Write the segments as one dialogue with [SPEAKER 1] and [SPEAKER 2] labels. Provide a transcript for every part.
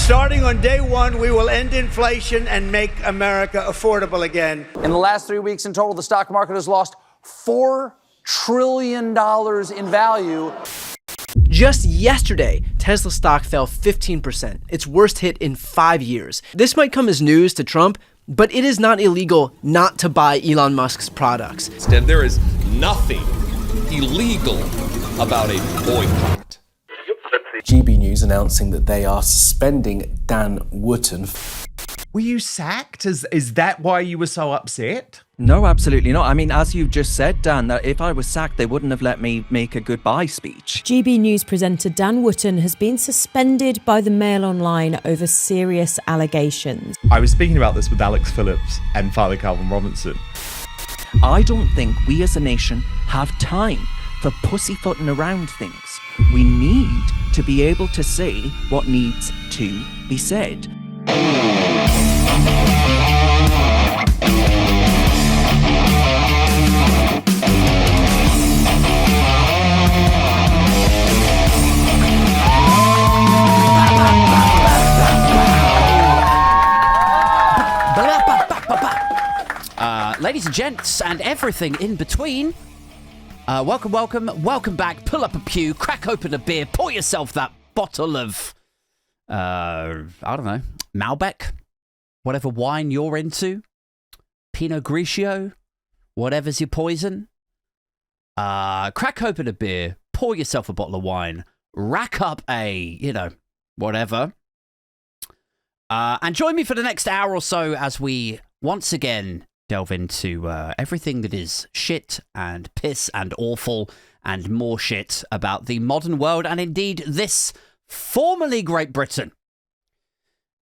[SPEAKER 1] Starting on day one, we will end inflation and make America affordable again.
[SPEAKER 2] In the last 3 weeks in total, the stock market has lost $4 trillion in value.
[SPEAKER 3] Just yesterday, Tesla stock fell 15%, its worst hit in 5 years. This might come as news to Trump, but it is not illegal not to buy Elon Musk's products.
[SPEAKER 4] Instead, there is nothing illegal about a boycott.
[SPEAKER 5] GB News announcing that they are suspending Dan Wootton.
[SPEAKER 6] Were you sacked? Is that why you were so upset?
[SPEAKER 7] No, absolutely not. I mean, as you've just said, Dan, that if I was sacked, they wouldn't have let me make a goodbye speech.
[SPEAKER 8] GB News presenter Dan Wootton has been suspended by the Mail Online over serious allegations.
[SPEAKER 6] I was speaking about this with Alex Phillips and Father Calvin Robinson.
[SPEAKER 7] I don't think we as a nation have time for pussyfooting around things. We need to be able to say what needs to be said.
[SPEAKER 9] Ladies and gents, and everything in between, welcome back. Pull up a pew, crack open a beer, pour yourself that bottle of, I don't know, Malbec, whatever wine you're into, Pinot Grigio, whatever's your poison. Crack open a beer, pour yourself a bottle of wine, rack up a, whatever. And join me for the next hour or so as we once again delve into everything that is shit and piss and awful and more shit about the modern world and indeed this formerly Great Britain.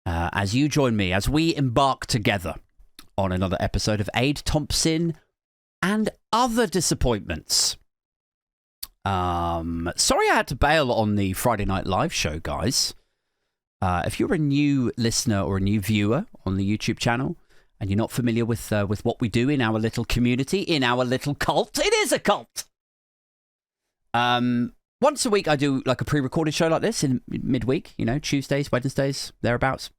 [SPEAKER 9] As you join me, as we embark together on another episode of Aid Thompson and Other Disappointments. Sorry I had to bail on the Friday Night Live show, guys. If you're a new listener or a new viewer on the YouTube channel, and you're not familiar with what we do in our little community, in our little cult. It is a cult! Once a week I do like a pre-recorded show like this in midweek, Tuesdays, Wednesdays, thereabouts.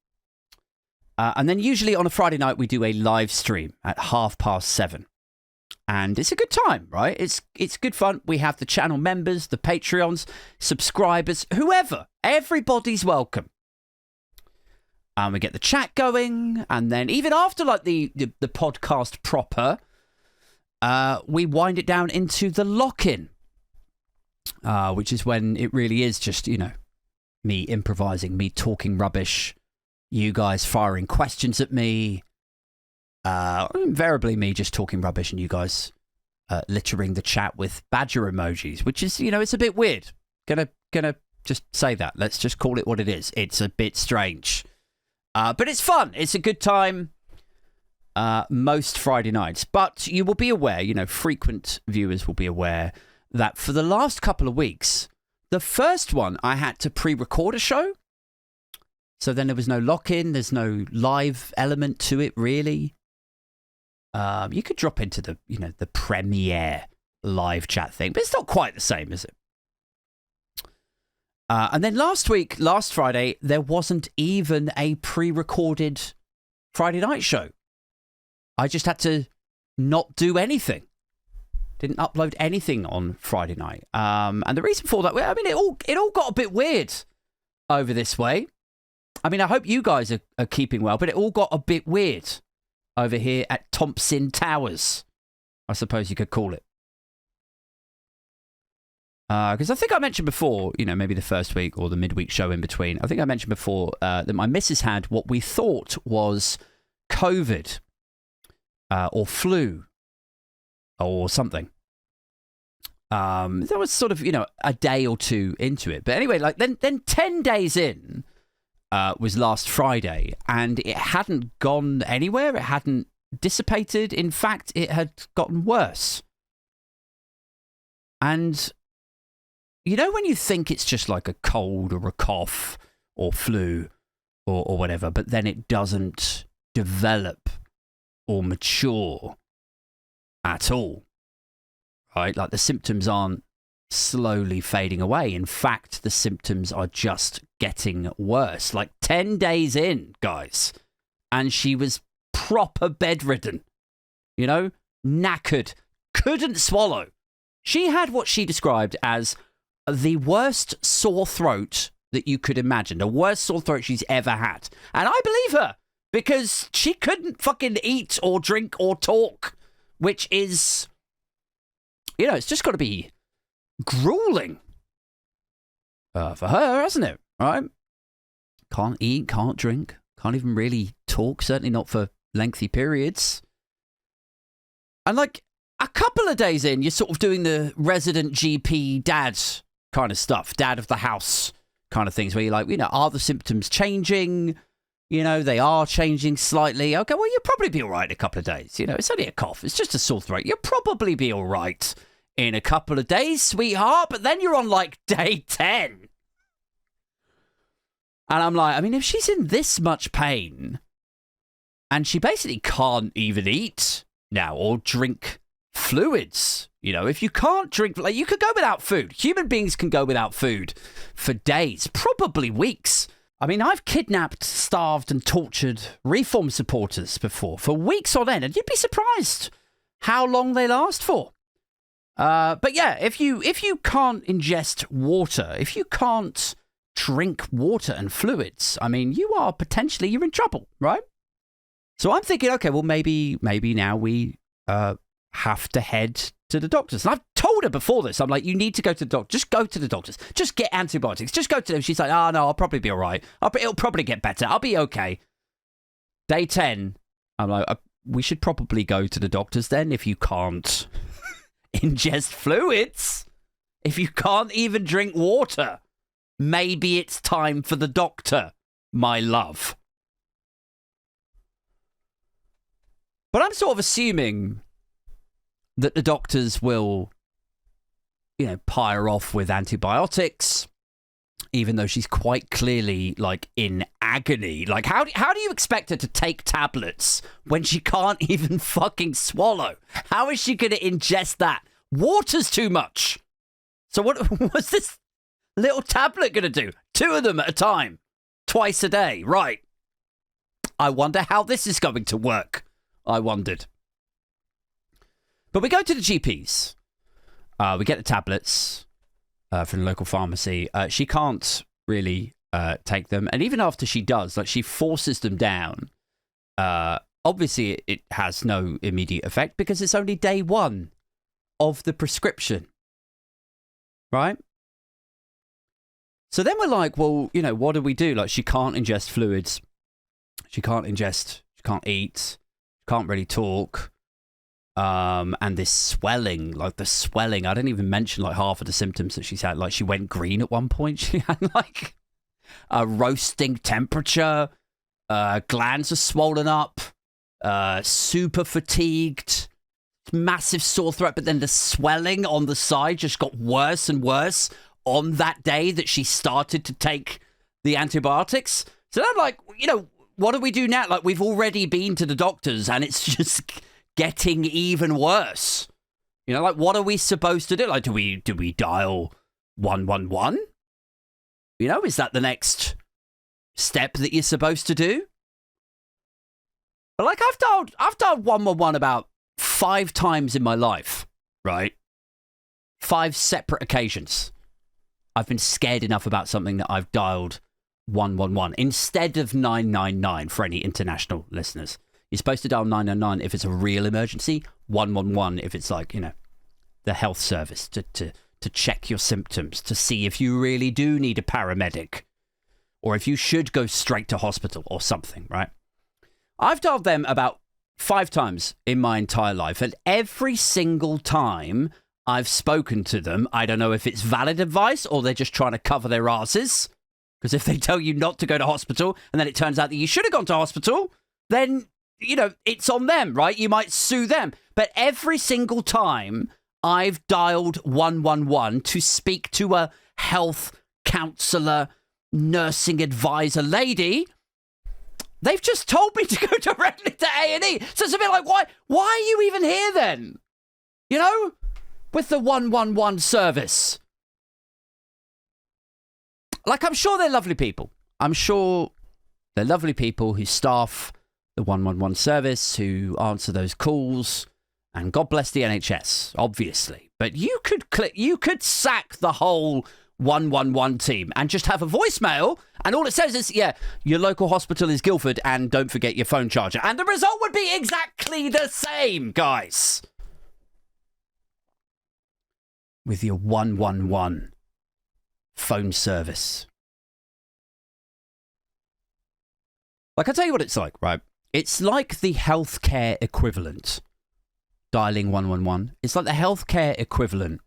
[SPEAKER 9] And then usually on a Friday night we do a live stream at 7:30. And it's a good time, right? It's good fun. We have the channel members, the Patreons, subscribers, whoever. Everybody's welcome. We get the chat going, and then even after like the podcast proper, we wind it down into the lock-in, which is when it really is just, me improvising, me talking rubbish, you guys firing questions at me, invariably me just talking rubbish and you guys littering the chat with badger emojis, which is, it's a bit weird. Gonna just say that. Let's just call it what it is. It's a bit strange. But it's fun. It's a good time most Friday nights. But you will be aware, frequent viewers will be aware that for the last couple of weeks, the first one I had to pre-record a show. So then there was no lock-in. There's no live element to it, really. You could drop into the premiere live chat thing, but it's not quite the same, is it? And then last Friday, there wasn't even a pre-recorded Friday night show. I just had to not do anything. Didn't upload anything on Friday night. And the reason for that, it all got a bit weird over this way. I hope you guys are keeping well, but it all got a bit weird over here at Thompson Towers, I suppose you could call it. Because I think I mentioned before, maybe the first week or the midweek show in between, I think I mentioned before that my missus had what we thought was COVID or flu or something. That was sort of, a day or two into it. But anyway, then 10 days in was last Friday, and it hadn't gone anywhere. It hadn't dissipated. In fact, it had gotten worse. And when you think it's just like a cold or a cough or flu or whatever, but then it doesn't develop or mature at all, right? Like the symptoms aren't slowly fading away. In fact, the symptoms are just getting worse. Like 10 days in, guys, and she was proper bedridden, you know, knackered, couldn't swallow. She had what she described as the worst sore throat that you could imagine, the worst sore throat she's ever had. And I believe her, because she couldn't fucking eat or drink or talk, which is, you know, it's just got to be grueling for her, hasn't it? Right? Can't eat, can't drink, can't even really talk, certainly not for lengthy periods. And like a couple of days in, you're sort of doing the resident GP dad kind of stuff, dad of the house kind of things, where you're like, you know, are the symptoms changing? You know, they are changing slightly. Okay, well, you'll probably be all right in a couple of days. You know, it's only a cough. It's just a sore throat. You'll probably be all right in a couple of days, sweetheart. But then you're on like day 10. And I'm like, I mean, if she's in this much pain and she basically can't even eat now or drink fluids, you know, if you can't drink, like, you could go without food. Human beings can go without food for days, probably weeks. I mean, I've kidnapped, starved and tortured Reform supporters before for weeks on end, and you'd be surprised how long they last for. But yeah, if you can't ingest water, if you can't drink water and fluids, I mean, you're in trouble, right? So I'm thinking, okay, well, maybe now we have to head to the doctors. And I've told her before this, I'm like, you need to go to the doctor. Just go to the doctors. Just get antibiotics. Just go to them. She's like, oh, no, I'll probably be all right. It'll probably get better. I'll be okay. Day 10, I'm like, we should probably go to the doctors then if you can't ingest fluids. If you can't even drink water, maybe it's time for the doctor, my love. But I'm sort of assuming that the doctors will, you know, pyre off with antibiotics, even though she's quite clearly, like, in agony. Like, how do you expect her to take tablets when she can't even fucking swallow? How is she going to ingest that? Water's too much. So what's this little tablet going to do? 2 of them at a time, twice a day. Right. I wonder how this is going to work. I wondered. But we go to the GPs. We get the tablets from the local pharmacy. She can't really take them. And even after she does, like, she forces them down. Obviously, it has no immediate effect because it's only day 1 of the prescription. Right? So then we're like, well, you know, what do we do? Like, she can't ingest fluids. She can't eat. Can't really talk. And this swelling, like the swelling, I didn't even mention like half of the symptoms that she's had. Like, she went green at one point. She had like a roasting temperature. Glands are swollen up. Super fatigued. Massive sore throat. But then the swelling on the side just got worse and worse on that day that she started to take the antibiotics. So I'm like, you know, what do we do now? Like, we've already been to the doctors and it's just getting even worse. You know, like, what are we supposed to do? Like, do we dial 111? You know, is that the next step that you're supposed to do? But like, I've dialed 111 about 5 times in my life, right? 5 separate occasions. I've been scared enough about something that I've dialed 111 instead of 999 for any international listeners. You're supposed to dial 999 if it's a real emergency, 111 if it's like, you know, the health service to check your symptoms, to see if you really do need a paramedic or if you should go straight to hospital or something, right? I've dialed them about 5 times in my entire life, and every single time I've spoken to them, I don't know if it's valid advice or they're just trying to cover their asses. Because if they tell you not to go to hospital and then it turns out that you should have gone to hospital, then, you know, it's on them, right? You might sue them. But every single time I've dialed 111 to speak to a health counsellor, nursing advisor lady, they've just told me to go directly to A&E. So it's a bit like, why are you even here then? You know? with the 111 service? Like, I'm sure they're lovely people. I'm sure they're lovely people who staff the 111 service, who answer those calls, and God bless the NHS, obviously. But you could sack the whole 111 team and just have a voicemail, and all it says is, yeah, your local hospital is Guildford, and don't forget your phone charger. And the result would be exactly the same, guys. With your 111 phone service. Like, I'll tell you what it's like, right? It's like the healthcare equivalent. Dialing 111. It's like the healthcare equivalent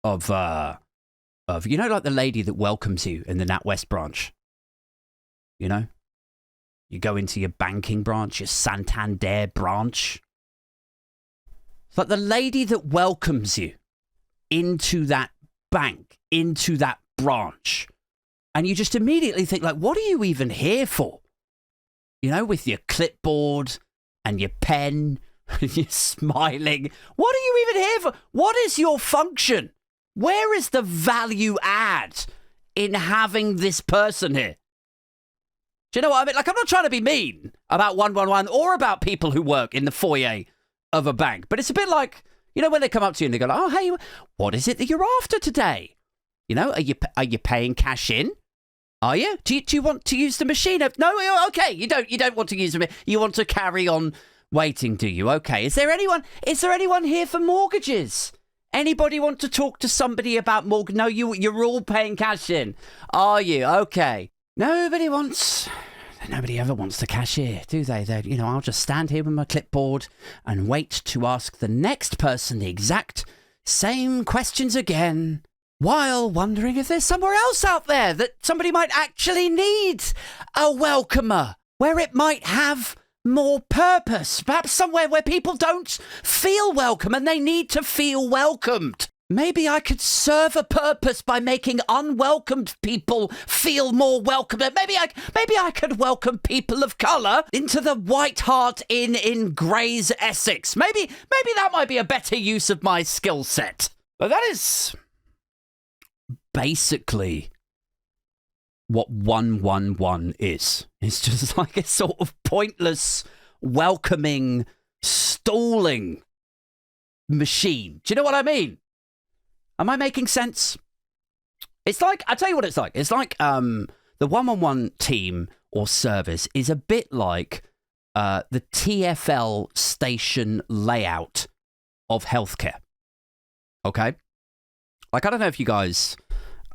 [SPEAKER 9] of, you know, like the lady that welcomes you in the NatWest branch. You know? You go into your banking branch, your Santander branch. It's like the lady that welcomes you into that bank, into that branch. And you just immediately think, like, what are you even here for? You know, with your clipboard and your pen and you're smiling. What are you even here for? What is your function? Where is the value add in having this person here? Do you know what I mean? Like, I'm not trying to be mean about 111 or about people who work in the foyer of a bank, but it's a bit like, you know, when they come up to you and they go, like, oh, hey, what is it that you're after today? You know, are you paying cash in? Are you? Do you want to use the machine? No, okay. You don't want to use the machine. You want to carry on waiting, do you? Okay. Is there anyone here for mortgages? Anybody want to talk to somebody about mortgage? No, you're all paying cash in. Are you? Okay. Nobody ever wants to cashier, do they? You know, I'll just stand here with my clipboard and wait to ask the next person the exact same questions again, while wondering if there's somewhere else out there that somebody might actually need a welcomer, where it might have more purpose, perhaps somewhere where people don't feel welcome and they need to feel welcomed. Maybe I could serve a purpose by making unwelcomed people feel more welcome. Maybe I could welcome people of colour into the White Hart Inn in Grays, Essex. Maybe that might be a better use of my skill set. But that is basically what 111 is. It's just like a sort of pointless, welcoming, stalling machine. Do you know what I mean? Am I making sense? It's like, I'll tell you what it's like. It's like the 111 team or service is a bit like the TfL station layout of healthcare. Okay? Like, I don't know if you guys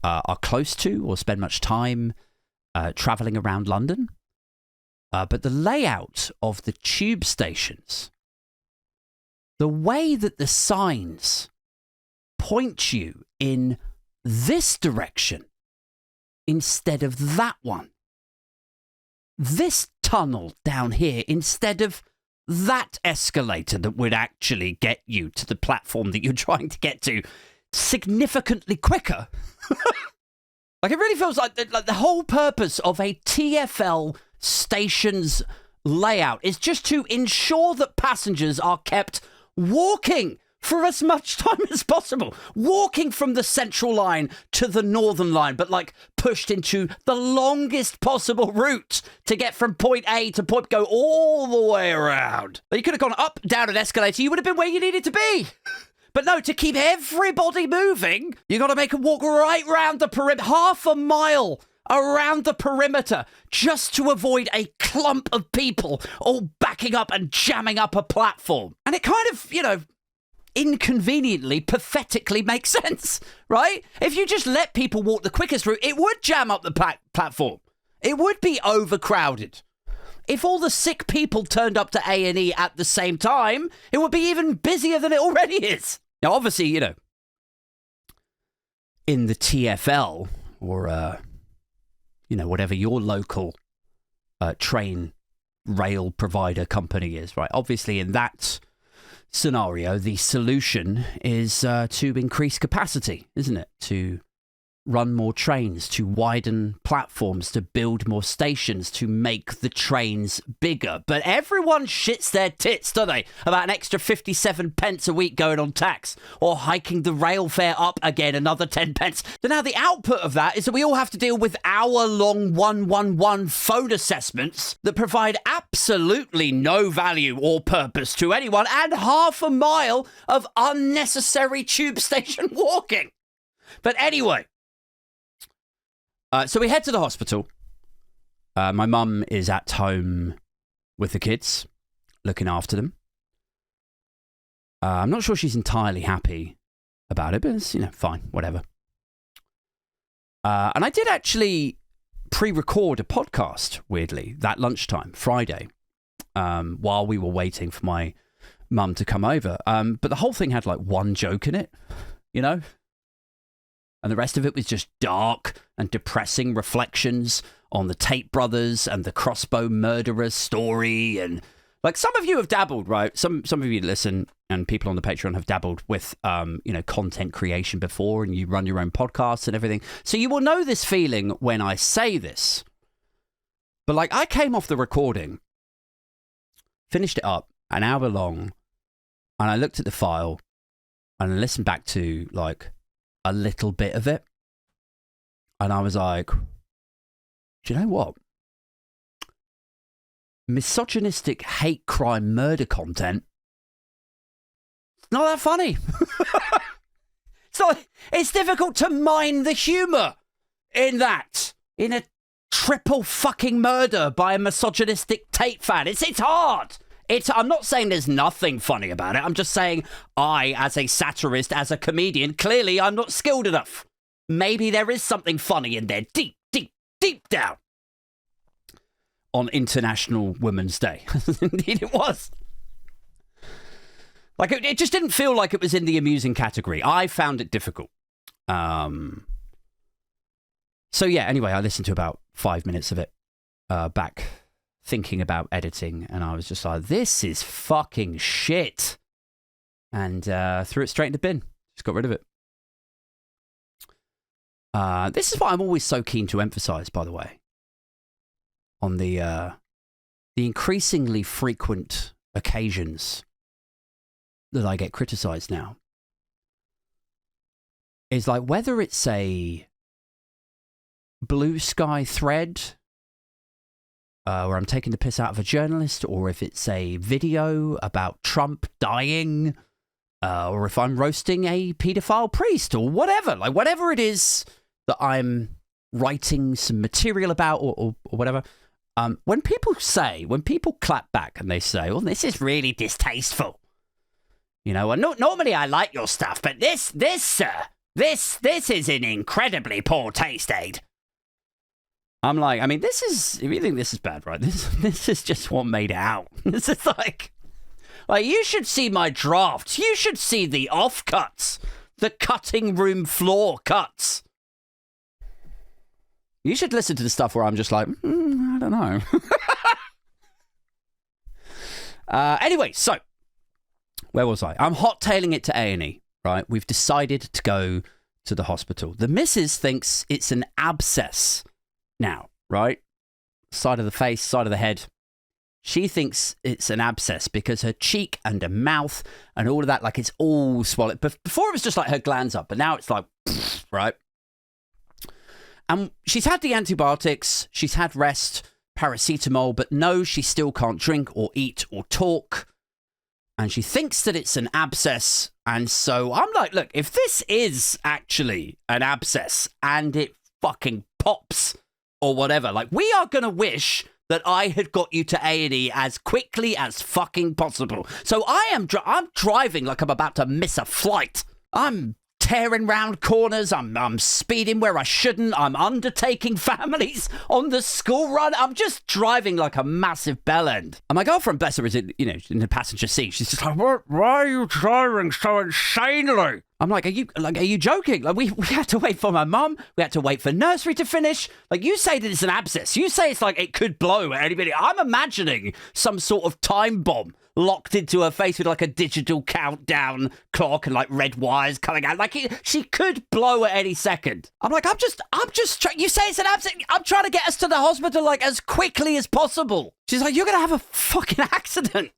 [SPEAKER 9] are close to or spend much time travelling around London, but the layout of the tube stations, the way that the signs point you in this direction instead of that one, this tunnel down here instead of that escalator that would actually get you to the platform that you're trying to get to significantly quicker. Like, it really feels like the whole purpose of a TfL station's layout is just to ensure that passengers are kept walking for as much time as possible, walking from the central line to the northern line, but like pushed into the longest possible route to get from point A to point, go all the way around. You could have gone up, down an escalator, you would have been where you needed to be. But no, to keep everybody moving, you got to make them walk right round the perimeter, half a mile around the perimeter, just to avoid a clump of people all backing up and jamming up a platform. And it kind of, you know, inconveniently, pathetically makes sense, right? If you just let people walk the quickest route, it would jam up the platform. It would be overcrowded. If all the sick people turned up to A&E at the same time, it would be even busier than it already is. Now, obviously, you know, in the TfL or, you know, whatever your local train rail provider company is, right? Obviously, in that scenario, the solution is to increase capacity, isn't it? To run more trains, to widen platforms, to build more stations, to make the trains bigger. But everyone shits their tits, don't they, about an extra 57 pence a week going on tax, or hiking the rail fare up again another 10 pence. So now the output of that is that we all have to deal with hour-long 111 phone assessments that provide absolutely no value or purpose to anyone, and half a mile of unnecessary tube station walking. But anyway, so we head to the hospital. My mum is at home with the kids, looking after them. I'm not sure she's entirely happy about it, but it's, fine, whatever. And I did actually pre-record a podcast, weirdly, that lunchtime, Friday, while we were waiting for my mum to come over. But the whole thing had like one joke in it, and the rest of it was just dark and depressing reflections on the Tate brothers and the crossbow murderer story. And like, some of you have dabbled, right? Some of you listen, and people on the Patreon have dabbled with, content creation before, and you run your own podcasts and everything. So you will know this feeling when I say this. But like, I came off the recording, finished it up, an hour long, and I looked at the file and I listened back to like a little bit of it, and I was like, do you know what? Misogynistic hate crime murder content, it's not that funny. It's difficult to mine the humour in a triple fucking murder by a misogynistic Tate fan. It's hard. I'm not saying there's nothing funny about it. I'm just saying I, as a satirist, as a comedian, clearly I'm not skilled enough. Maybe there is something funny in there, deep, deep, deep down. On International Women's Day. Indeed it was. Like, it just didn't feel like it was in the amusing category. I found it difficult. So yeah, anyway, I listened to about 5 minutes of it back, thinking about editing, and I was just like, this is fucking shit. And threw it straight in the bin. Just got rid of it. This is what I'm always so keen to emphasize, by the way, on the increasingly frequent occasions that I get criticized now. Is like, whether it's a blue sky thread where I'm taking the piss out of a journalist, or if it's a video about Trump dying, or if I'm roasting a paedophile priest, or whatever. Like, whatever it is that I'm writing some material about, or whatever. When people clap back and they say, well, this is really distasteful. And normally I like your stuff, but this, sir, this is in incredibly poor taste, Aid. I'm like, I mean, if you think this is bad, right? This is just what made it out. This is like, you should see my drafts. You should see the offcuts, the cutting room floor cuts. You should listen to the stuff where I'm just like, I don't know. Anyway, so where was I? I'm hot-tailing it to A&E, right? We've decided to go to the hospital. The missus thinks it's an abscess now, right? Side of the face, side of the head. She thinks it's an abscess because her cheek and her mouth and all of that, like, it's all swollen. But before it was just like her glands up, but now it's like, right? And she's had the antibiotics, she's had rest, paracetamol, but no, she still can't drink or eat or talk. And she thinks that it's an abscess. And so I'm like, look, if this is actually an abscess and it fucking pops or whatever, like, we are going to wish that I had got you to A&E as quickly as fucking possible. So I'm driving like I'm about to miss a flight. I'm tearing round corners. I'm speeding where I shouldn't. I'm undertaking families on the school run. I'm just driving like a massive bellend. And my girlfriend, bless her, is in the passenger seat. She's just like, why are you driving so insanely? I'm like, are you joking? Like, we had to wait for my mum. We had to wait for nursery to finish. Like, you say that it's an abscess. You say it's like it could blow at anybody. I'm imagining some sort of time bomb locked into her face with like a digital countdown clock and like red wires coming out. Like she could blow at any second. I'm like, I'm just trying. You say it's an absent. I'm trying to get us to the hospital like as quickly as possible. She's like, you're gonna have a fucking accident.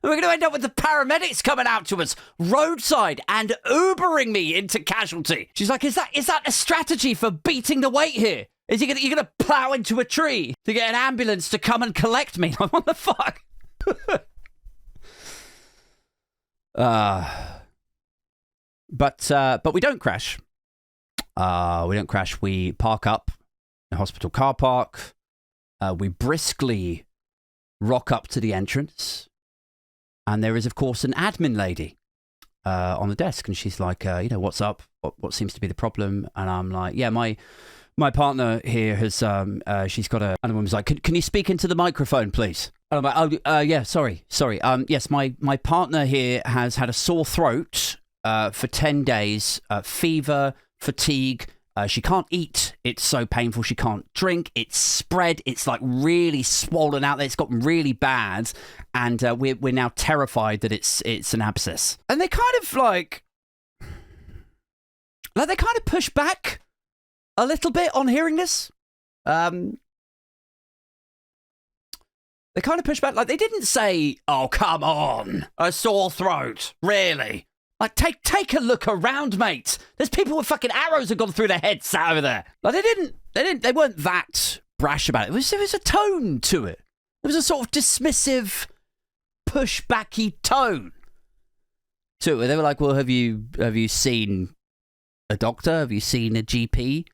[SPEAKER 9] And we're going to end up with the paramedics coming out to us roadside and Ubering me into casualty. She's like, is that a strategy for beating the weight here? Is you're going to plow into a tree to get an ambulance to come and collect me? Like, what the fuck? But we don't crash. We don't crash. We park up in a hospital car park. We briskly rock up to the entrance. And there is, of course, an admin lady on the desk. And she's like, what's up? What seems to be the problem? And I'm like, yeah, my partner here has, she's got a... And the woman's like, can you speak into the microphone, please? And I'm like, yeah, sorry. Yes, my partner here has had a sore throat for 10 days, fever, fatigue. She can't eat. It's so painful. She can't drink. It's spread. It's like really swollen out there. It's gotten really bad. And we're now terrified that it's an abscess. And they kind of they kind of push back a little bit on hearing this. They kind of push back. Like they didn't say, oh, come on, a sore throat. Really? Like, take a look around, mate. There's people with fucking arrows have gone through their heads sat over there. Like, they weren't that brash about it. There was a tone to it. There was a sort of dismissive, pushbacky tone to it. They were like, well, have you seen a doctor? Have you seen a GP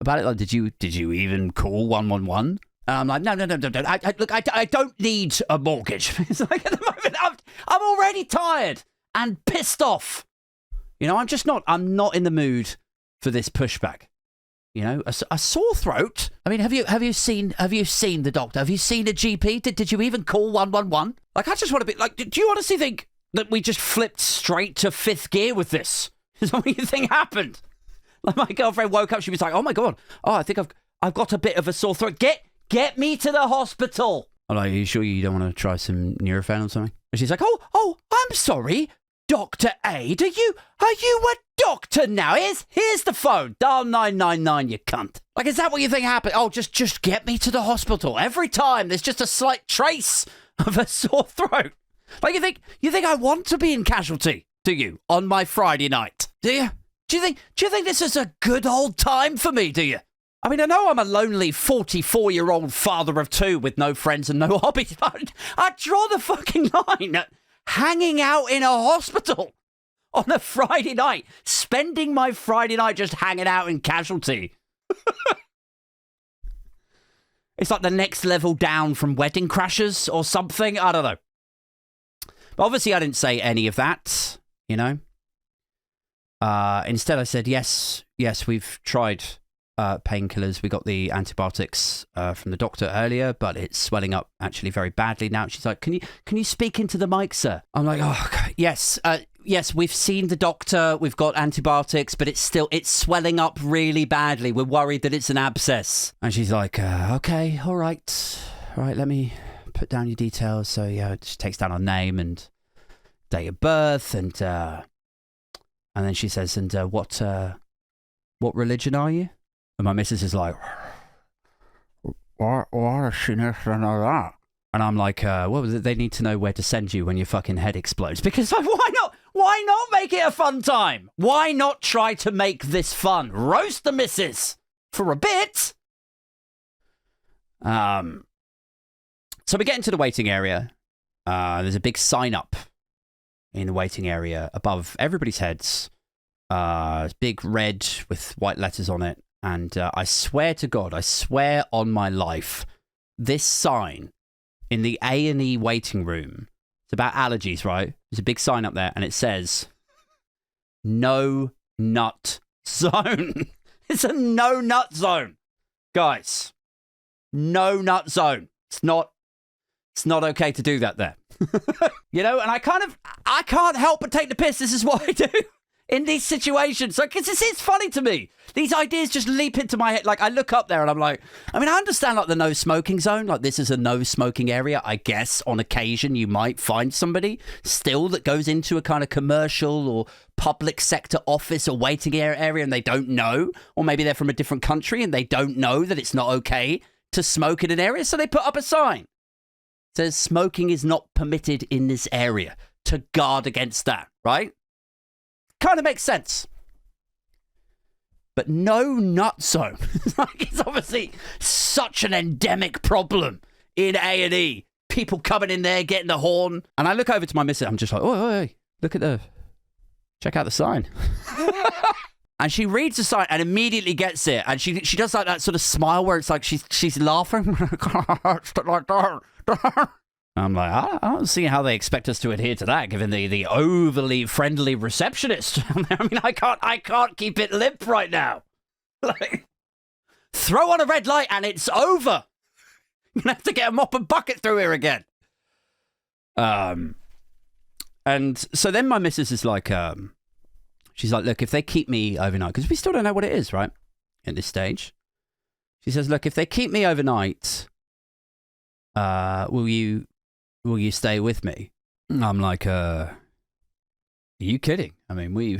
[SPEAKER 9] about it? Like, did you even call 111? And I'm like, no. I don't need a mortgage. It's like, at the moment, I'm already tired and pissed off. I'm not in the mood for this pushback. A sore throat. I mean, have you seen the doctor? Have you seen a GP? Did you even call 111? Like, I just want to be like, do you honestly think that we just flipped straight to fifth gear with this? Is that what you think happened? Like, my girlfriend woke up, she was like, oh my God, I think I've got a bit of a sore throat. Get me to the hospital. I'm like, are you sure you don't want to try some Nurofen or something? And she's like, oh, I'm sorry, Dr. Aid, are you a doctor now? Here's the phone. Dial 999, you cunt. Like, is that what you think happened? Oh, just get me to the hospital. Every time there's just a slight trace of a sore throat. Like, you think I want to be in casualty, do you, on my Friday night? Do you? Do you think this is a good old time for me, do you? I mean, I know I'm a lonely 44-year-old father of two with no friends and no hobbies, but I draw the fucking line at hanging out in a hospital on a Friday night, spending my Friday night just hanging out in casualty. It's like the next level down from Wedding Crashers or something. I don't know. But obviously I didn't say any of that, Instead I said, yes, we've tried painkillers. We got the antibiotics from the doctor earlier, but it's swelling up actually very badly now. She's like, can you speak into the mic, sir? I'm like, oh, yes, we've seen the doctor. We've got antibiotics, but it's swelling up really badly. We're worried that it's an abscess. And she's like, okay, all right, let me put down your details. So yeah, she takes down her name and date of birth, and then she says, and what religion are you? And my missus is like, why does she need to know that? And I'm like, well, they need to know where to send you when your fucking head explodes. Because like, why not make it a fun time? Why not try to make this fun? Roast the missus for a bit. So we get into the waiting area. There's a big sign up in the waiting area above everybody's heads. It's big red with white letters on it. And I swear to God, I swear on my life, this sign in the A&E waiting room, it's about allergies, right? There's a big sign up there and it says, no nut zone. It's a no nut zone. Guys, no nut zone. It's not okay to do that there. And I can't help but take the piss. This is what I do. in these situations. Like, it's funny to me. These ideas just leap into my head. Like, I look up there and I'm like, I mean, I understand like the no smoking zone. Like, this is a no smoking area. I guess on occasion you might find somebody still that goes into a kind of commercial or public sector office or waiting area and they don't know. Or maybe they're from a different country and they don't know that it's not okay to smoke in an area. So they put up a sign. It says smoking is not permitted in this area to guard against that, right? Kind of makes sense. But no nut zone. Like, it's obviously such an endemic problem in A&E. People coming in there, getting the horn. And I look over to my missus. I'm just like, oh, look at check out the sign. And she reads the sign and immediately gets it. And she does like that sort of smile where it's like she's laughing. I'm like, I don't see how they expect us to adhere to that, given the overly friendly receptionist. I mean, I can't keep it limp right now. Like, throw on a red light and it's over. You're gonna have to get a mop and bucket through here again. And so then my missus is like, she's like, look, if they keep me overnight, because we still don't know what it is, right? At this stage, she says, look, if they keep me overnight, will you stay with me? I'm like, are you kidding? I mean, we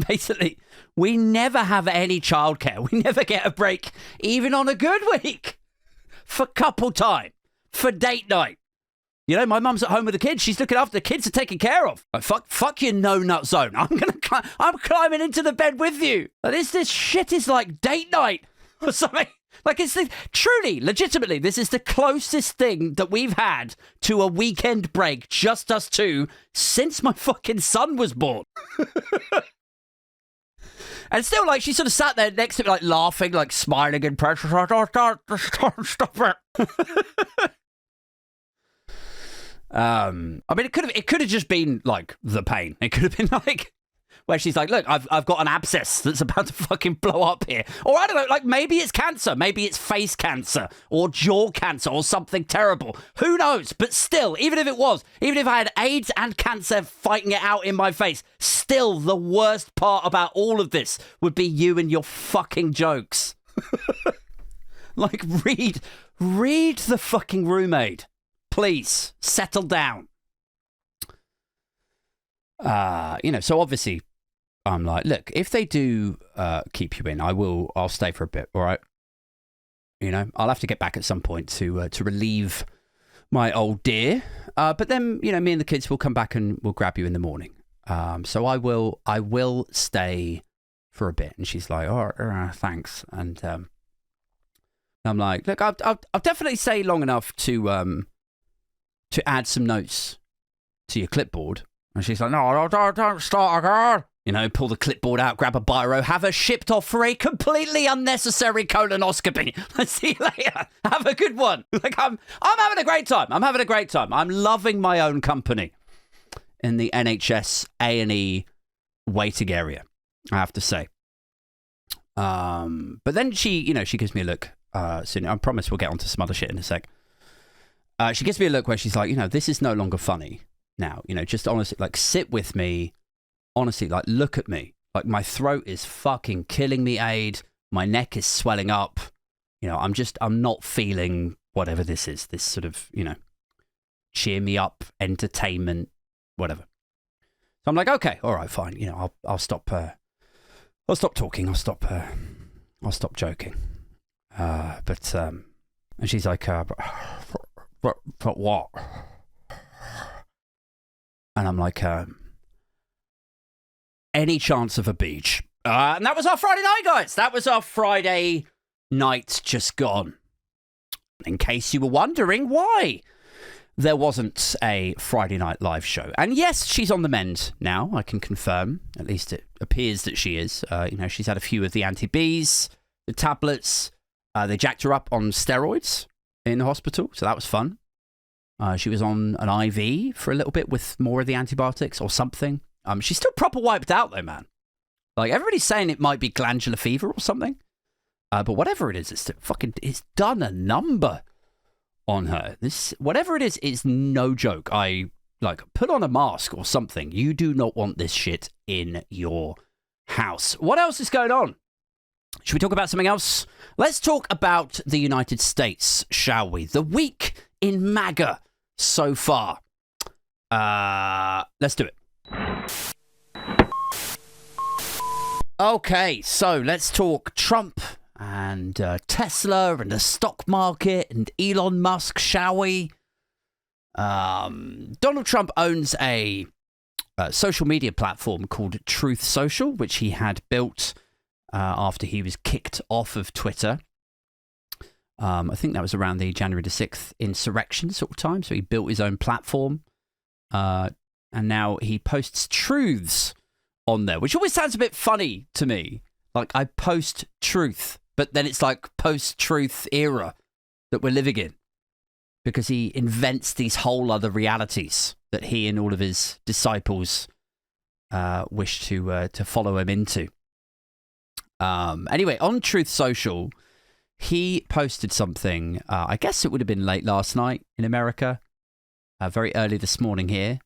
[SPEAKER 9] basically, we never have any childcare. We never get a break, even on a good week, for couple time, for date night. You know, my mum's at home with the kids. She's looking after the kids are taken care of. Like, fuck your no nut zone. I'm climbing into the bed with you. Like, this shit is like date night or something. Like, it's truly, legitimately, this is the closest thing that we've had to a weekend break, just us two, since my fucking son was born. And still, like, she sort of sat there next to me, like, laughing, like, smiling and pressure. Stop it. I mean, it could have just been, like, the pain. It could have been, like, where she's like, look, I've got an abscess that's about to fucking blow up here. Or I don't know, like maybe it's cancer. Maybe it's face cancer or jaw cancer or something terrible. Who knows? But still, even if it was, even if I had AIDS and cancer fighting it out in my face, still the worst part about all of this would be you and your fucking jokes. Like, read the fucking roommate. Please, settle down. You know, so obviously I'm like, look, if they do keep you in, I'll stay for a bit, all right? You know, I'll have to get back at some point to relieve my old dear. But then, you know, me and the kids will come back and we'll grab you in the morning. So I will stay for a bit. And she's like, oh, thanks. And I'm like, look, I'll definitely stay long enough to add some notes to your clipboard. And she's like, no, don't start again. You know, pull the clipboard out, grab a biro, have her shipped off for a completely unnecessary colonoscopy. Let's see you later. Have a good one. Like, I'm having a great time. I'm loving my own company in the NHS A&E waiting area, I have to say. But then she gives me a look soon. I promise we'll get onto some other shit in a sec. She gives me a look where she's like, you know, this is no longer funny. Now, you know, just honestly, like, sit with me. Honestly, like, look at me. Like, my throat is fucking killing me, Aid. My neck is swelling up. You know, I'm not feeling whatever this is. This sort of, you know, cheer me up, entertainment, whatever. So I'm like, okay, all right, fine. You know, I'll stop talking. I'll stop joking. And she's like, but what? And I'm like, any chance of a beach? And that was our Friday night, guys. That was our Friday night just gone. In case you were wondering why there wasn't a Friday night live show. And yes, she's on the mend now, I can confirm. At least it appears that she is. You know, she's had a few of the anti-Bs, the tablets. They jacked her up on steroids in the hospital, so that was fun. She was on an IV for a little bit with more of the antibiotics or something. She's still proper wiped out though, man. Like, everybody's saying it might be glandular fever or something. But whatever it is, it's done a number on her. This, whatever it is no joke. like, put on a mask or something. You do not want this shit in your house. What else is going on? Should we talk about something else? Let's talk about the United States, shall we? The week in MAGA so far. Let's do it. Okay, so let's talk Trump and Tesla and the stock market and Elon Musk, shall we? Donald Trump owns a social media platform called Truth Social, which he had built after he was kicked off of Twitter. I think that was around the January the 6th insurrection sort of time. So he built his own platform. And now he posts truths on there, which always sounds a bit funny to me. Like, I post truth, but then it's like post-truth era that we're living in. Because he invents these whole other realities that he and all of his disciples wish to follow him into. Anyway, on Truth Social, he posted something, I guess it would have been late last night in America, very early this morning here.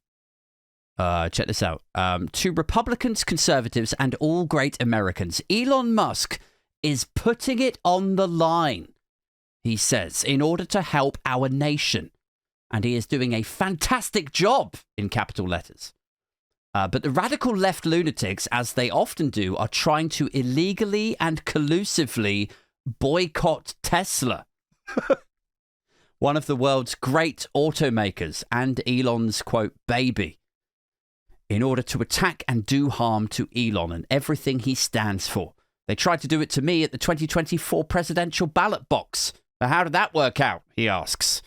[SPEAKER 9] Check this out. To Republicans, conservatives, and all great Americans, Elon Musk is putting it on the line, he says, in order to help our nation. And he is doing a fantastic job, in capital letters. But the radical left lunatics, as they often do, are trying to illegally and collusively boycott Tesla, one of the world's great automakers and Elon's, quote, baby, in order to attack and do harm to Elon and everything he stands for. They tried to do it to me at the 2024 presidential ballot box. But how did that work out, he asks.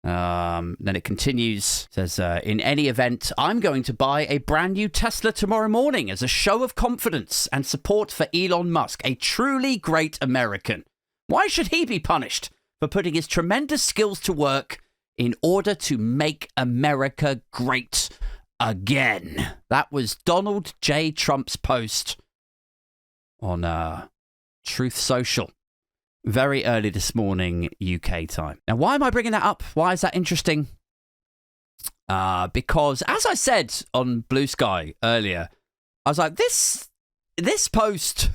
[SPEAKER 9] Then it continues, says, in any event, I'm going to buy a brand new Tesla tomorrow morning as a show of confidence and support for Elon Musk, a truly great American. Why should he be punished for putting his tremendous skills to work in order to make America great again? That was Donald J. Trump's post on Truth Social. Very early this morning, UK time. Now, why am I bringing that up? Why is that interesting? Because, as I said on Blue Sky earlier, I was like, this post,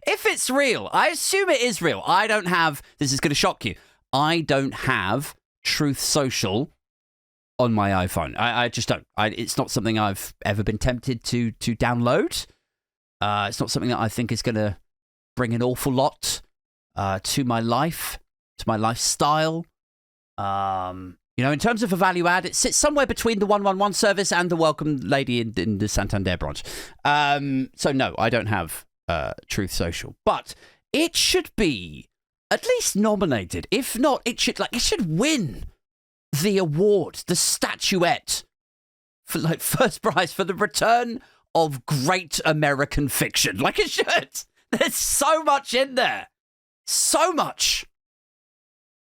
[SPEAKER 9] if it's real, I assume it is real. I don't have, this is going to shock you, I don't have Truth Social on my iPhone. I just don't. It's not something I've ever been tempted to download. It's not something that I think is going to bring an awful lot to my life, to my lifestyle. In terms of a value add, it sits somewhere between the 111 service and the welcome lady in the Santander branch. So no, I don't have Truth Social, but it should be at least nominated. If not, it should win the award, the statuette for first prize for the return of great American fiction. Like it should. There's so much in there. So much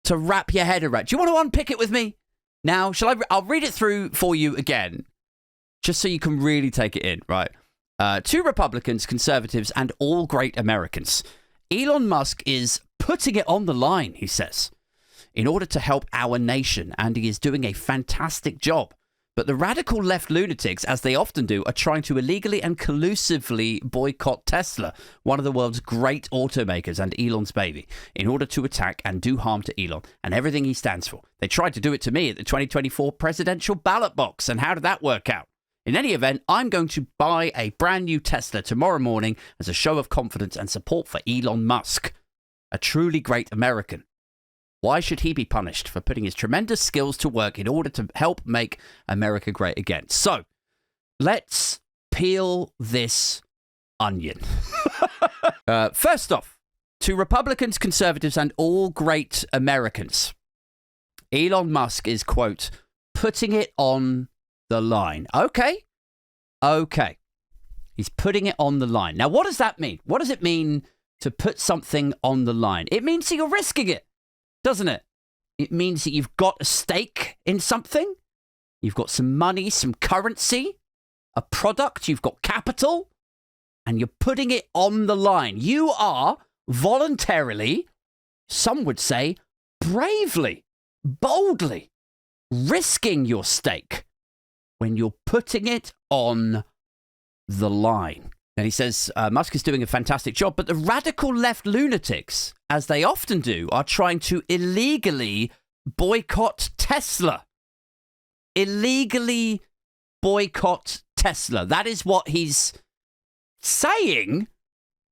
[SPEAKER 9] to wrap your head around. Do you want to unpick it with me? Now, I'll read it through for you again, just so you can really take it in, right? To Republicans, conservatives, and all great Americans, Elon Musk is putting it on the line, he says, in order to help our nation, and he is doing a fantastic job. But the radical left lunatics, as they often do, are trying to illegally and collusively boycott Tesla, one of the world's great automakers and Elon's baby, in order to attack and do harm to Elon and everything he stands for. They tried to do it to me at the 2024 presidential ballot box, and how did that work out? In any event, I'm going to buy a brand new Tesla tomorrow morning as a show of confidence and support for Elon Musk, a truly great American. Why should he be punished for putting his tremendous skills to work in order to help make America great again? So, let's peel this onion. First off, to Republicans, conservatives, and all great Americans, Elon Musk is, quote, putting it on the line. Okay. He's putting it on the line. Now, what does that mean? What does it mean to put something on the line? It means that you're risking it, doesn't it? It means that you've got a stake in something. You've got some money, some currency, a product. You've got capital, and you're putting it on the line. You are voluntarily, some would say, bravely, boldly risking your stake when you're putting it on the line. And he says Musk is doing a fantastic job, but the radical left lunatics, as they often do, are trying to illegally boycott Tesla. Illegally boycott Tesla. That is what he's saying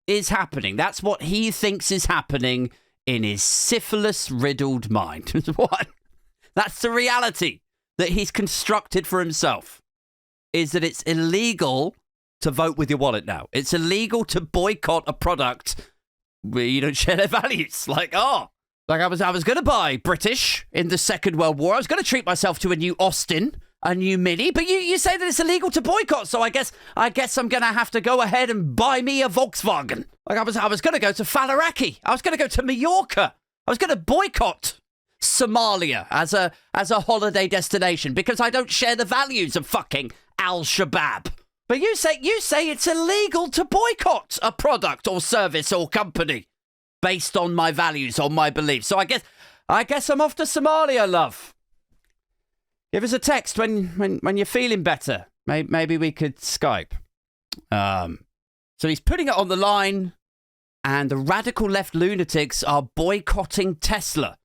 [SPEAKER 9] is happening. That's what he thinks is happening in his syphilis-riddled mind. What? That's the reality that he's constructed for himself, is that it's illegal to vote with your wallet now. It's illegal to boycott a product where you don't share their values. Like I was going to buy British in the Second World War. I was going to treat myself to a new Austin, a new Mini, but you say that it's illegal to boycott, so I guess I'm going to have to go ahead and buy me a Volkswagen. Like I was going to go to Falaraki. I was going to go to Mallorca. I was going to boycott Somalia as a holiday destination because I don't share the values of fucking Al-Shabaab. But you say it's illegal to boycott a product or service or company based on my values, on my beliefs. So I guess I'm off to Somalia, love. Give us a text when you're feeling better. Maybe we could Skype. So he's putting it on the line, and the radical left lunatics are boycotting Tesla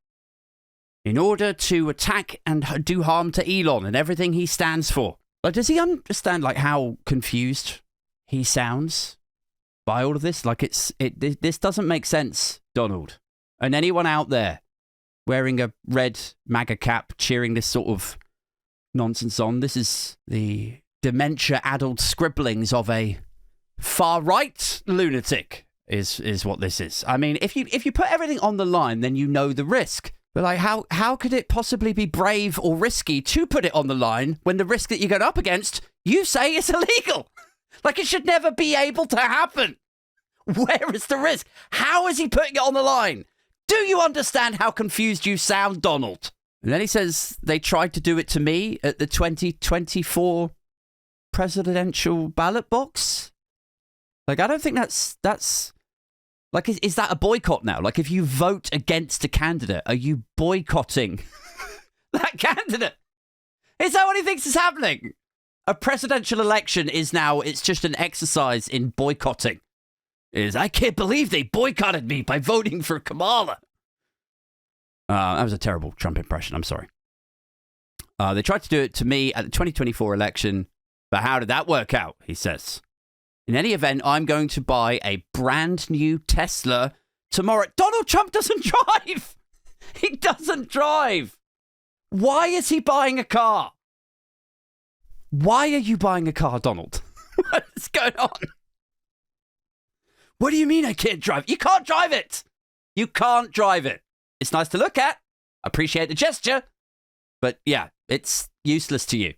[SPEAKER 9] in order to attack and do harm to Elon and everything he stands for. Like, does he understand how confused he sounds by all of this? Like this doesn't make sense, Donald. And anyone out there wearing a red MAGA cap cheering this sort of nonsense on, this is the dementia-addled scribblings of a far-right lunatic is what this is. I mean, if you put everything on the line, then you know the risk. But like, how could it possibly be brave or risky to put it on the line when the risk that you get up against, you say is illegal? Like, it should never be able to happen. Where is the risk? How is he putting it on the line? Do you understand how confused you sound, Donald? And then he says they tried to do it to me at the 2024 presidential ballot box. Like, I don't think that's like, is that a boycott now? Like, if you vote against a candidate, are you boycotting that candidate? Is that what he thinks is happening? A presidential election is now, it's just an exercise in boycotting. I can't believe they boycotted me by voting for Kamala. That was a terrible Trump impression. I'm sorry. They tried to do it to me at the 2024 election, but how did that work out? He says. In any event, I'm going to buy a brand new Tesla tomorrow. Donald Trump doesn't drive. He doesn't drive. Why is he buying a car? Why are you buying a car, Donald? What is going on? What do you mean I can't drive? You can't drive it. You can't drive it. It's nice to look at. Appreciate the gesture. But yeah, it's useless to you.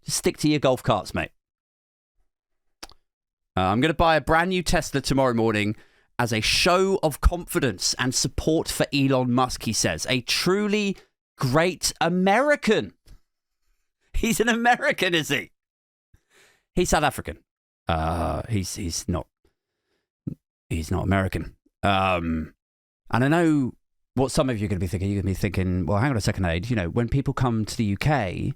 [SPEAKER 9] Just stick to your golf carts, mate. I'm going to buy a brand new Tesla tomorrow morning as a show of confidence and support for Elon Musk, he says. A truly great American. He's an American, is he? He's South African. He's not American. And I know what some of you are going to be thinking. You're going to be thinking, well, hang on a second, Aid. You know, when people come to the UK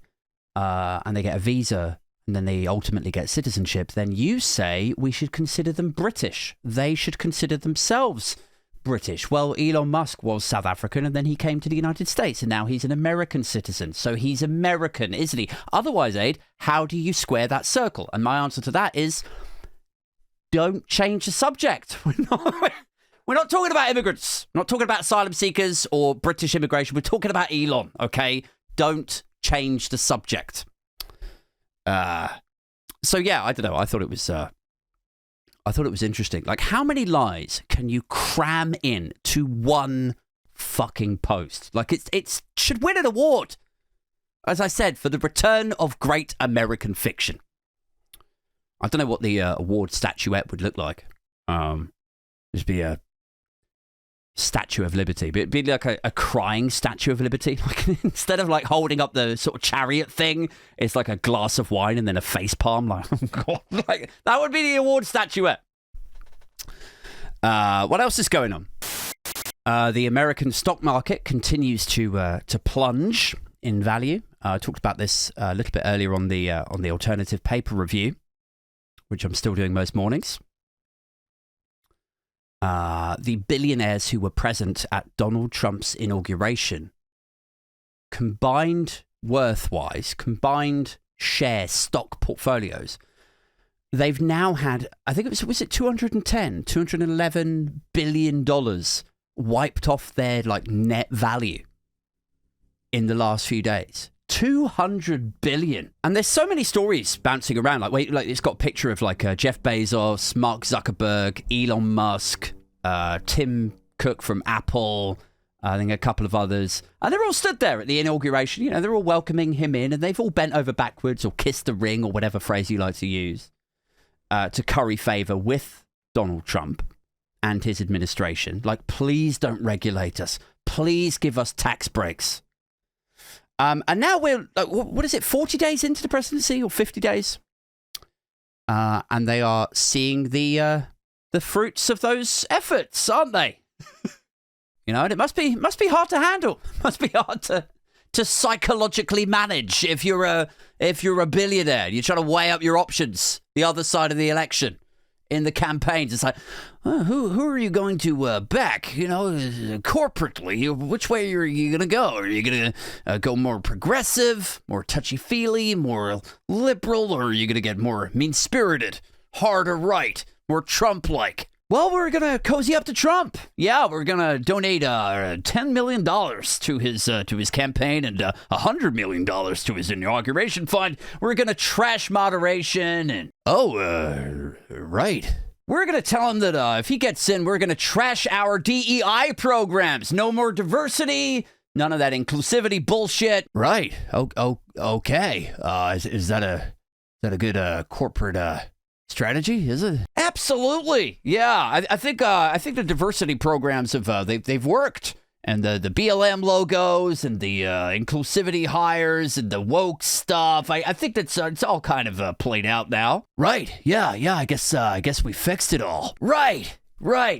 [SPEAKER 9] and they get a visa and then they ultimately get citizenship, then you say we should consider them British. They should consider themselves British. Well, Elon Musk was South African and then he came to the United States and now he's an American citizen. So he's American, isn't he? Otherwise, Aid, how do you square that circle? And my answer to that is don't change the subject. We're not talking about immigrants. We're not talking about asylum seekers or British immigration. We're talking about Elon, okay? Don't change the subject. So yeah, I don't know. I thought it was interesting. Like, how many lies can you cram in to one fucking post? Like, it should win an award. As I said, for the return of great American fiction. I don't know what the award statuette would look like. Just be a Statue of Liberty, but it'd be like a crying Statue of Liberty. Like, instead of like holding up the sort of chariot thing, it's like a glass of wine and then a face palm. Like, oh God, like that would be the award statuette. What else is going on? The American stock market continues to plunge in value I talked about this a little bit earlier on the alternative paper review, which I'm still doing most mornings. The billionaires who were present at Donald Trump's inauguration, combined worth-wise, combined share stock portfolios, they've now had, I think was it $211 billion wiped off their like net value in the last few days. 200 billion. And there's so many stories bouncing around. Like it's got a picture of like Jeff Bezos, Mark Zuckerberg, Elon Musk, Tim Cook from Apple, I think a couple of others. And they're all stood there at the inauguration. You know, they're all welcoming him in, and they've all bent over backwards or kissed the ring or whatever phrase you like to use to curry favor with Donald Trump and his administration. Like, please don't regulate us. Please give us tax breaks. And now we're, what is it, 40 days into the presidency or 50 days? And they are seeing the fruits of those efforts, aren't they? You know, and it must be hard to handle. Must be hard to psychologically manage if you're a billionaire. You're trying to weigh up your options the other side of the election in the campaigns. It's like, who are you going to back? You know, corporately, which way are you going to go? Are you going to go more progressive, more touchy-feely, more liberal, or are you going to get more mean-spirited, harder right, more Trump-like? Well, we're going to cozy up to Trump. Yeah, we're going to donate $10 million to his campaign and $100 million to his inauguration fund. We're going to trash moderation and, right. We're going to tell him that if he gets in, we're going to trash our DEI programs. No more diversity, none of that inclusivity bullshit. Right. Okay. Is that a good corporate strategy? Is it? Absolutely. Yeah. I think the diversity programs have they've worked, and the BLM logos and the inclusivity hires and the woke stuff. I think that's it's all kind of played out now. Right. Yeah. I guess we fixed it all. Right.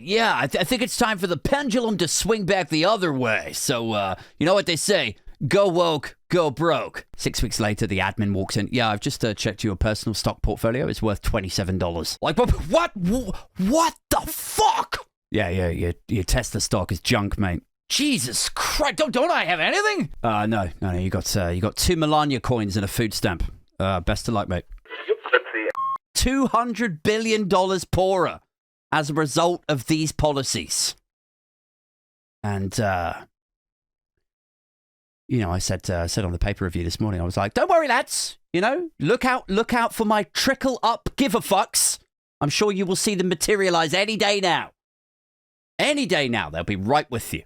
[SPEAKER 9] Yeah. I think it's time for the pendulum to swing back the other way. So you know what they say. Go woke, go broke. 6 weeks later, the admin walks in. Yeah, I've just checked your personal stock portfolio. It's worth $27. Like, what the fuck? Yeah, your Tesla stock is junk, mate. Jesus Christ, don't I have anything? No, you got 2 Melania coins and a food stamp. Best of luck, mate. $200 billion poorer as a result of these policies. And, you know, I said on the paper review this morning, I was like, don't worry, lads. You know, look out for my trickle up give-a-fucks. I'm sure you will see them materialize any day now. Any day now. They'll be right with you.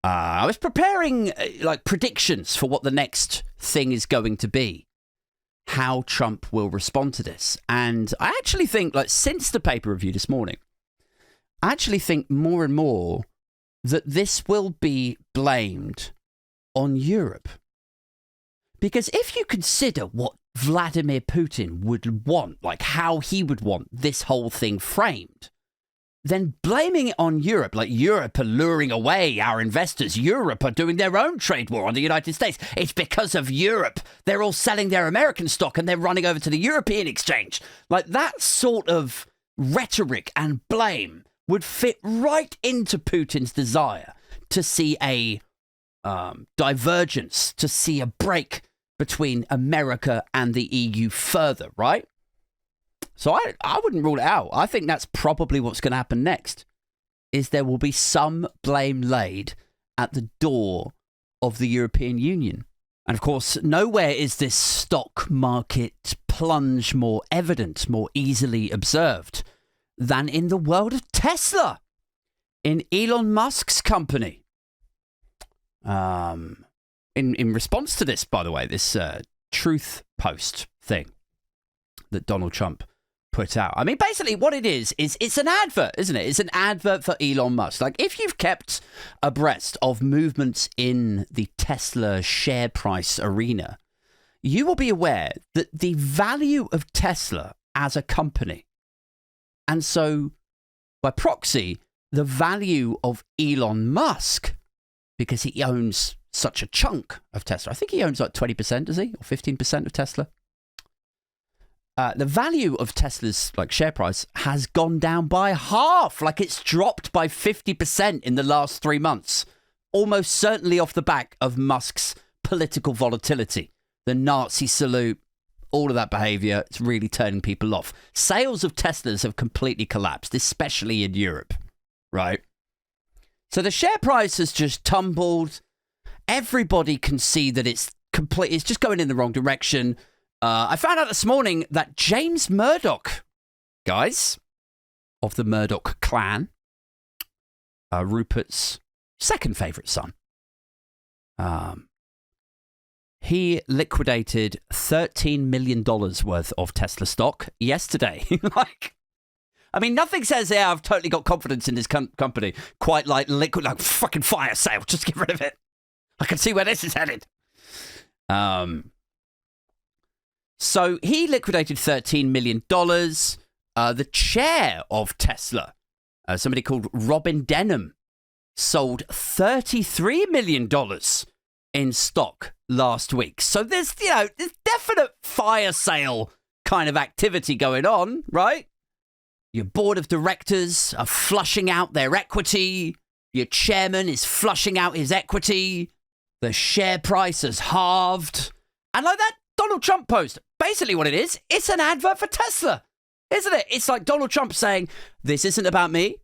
[SPEAKER 9] I was preparing like predictions for what the next thing is going to be. How Trump will respond to this. And I actually think, like, since the paper review this morning, I actually think more and more that this will be blamed on Europe. Because if you consider what Vladimir Putin would want, like how he would want this whole thing framed, then blaming it on Europe, like Europe are luring away our investors, Europe are doing their own trade war on the United States, it's because of Europe. They're all selling their American stock and they're running over to the European exchange. Like that sort of rhetoric and blame would fit right into Putin's desire to see a divergence, to see a break between America and the EU further, right? So I wouldn't rule it out. I think that's probably what's going to happen next, is there will be some blame laid at the door of the European Union. And of course, nowhere is this stock market plunge more evident, more easily observed than in the world of Tesla, in Elon Musk's company. In response to this, by the way, this truth post thing that Donald Trump put out. I mean, basically what it is it's an advert, isn't it? It's an advert for Elon Musk. Like, if you've kept abreast of movements in the Tesla share price arena, you will be aware that the value of Tesla as a company, and so, by proxy, the value of Elon Musk, because he owns such a chunk of Tesla. I think he owns like 20%, does he? Or 15% of Tesla. The value of Tesla's like share price has gone down by half. Like it's dropped by 50% in the last 3 months. Almost certainly off the back of Musk's political volatility. The Nazi salute, all of that behavior, it's really turning people off. Sales of Teslas have completely collapsed, especially in Europe, right? So the share price has just tumbled. Everybody can see that it's just going in the wrong direction. I found out this morning that James Murdoch, guys, of the Murdoch clan, Rupert's second favourite son, he liquidated $13 million worth of Tesla stock yesterday. Nothing says, yeah, I've totally got confidence in this company. Quite like fucking fire sale. Just get rid of it. I can see where this is headed. So he liquidated $13 million. The chair of Tesla, somebody called Robin Denham, sold $33 million in stock last week. So there's definite fire sale kind of activity going on, right? Your board of directors are flushing out their equity. Your chairman is flushing out his equity. The share price has halved. And like that Donald Trump post, basically what it is, it's an advert for Tesla, isn't it? It's like Donald Trump saying, this isn't about me.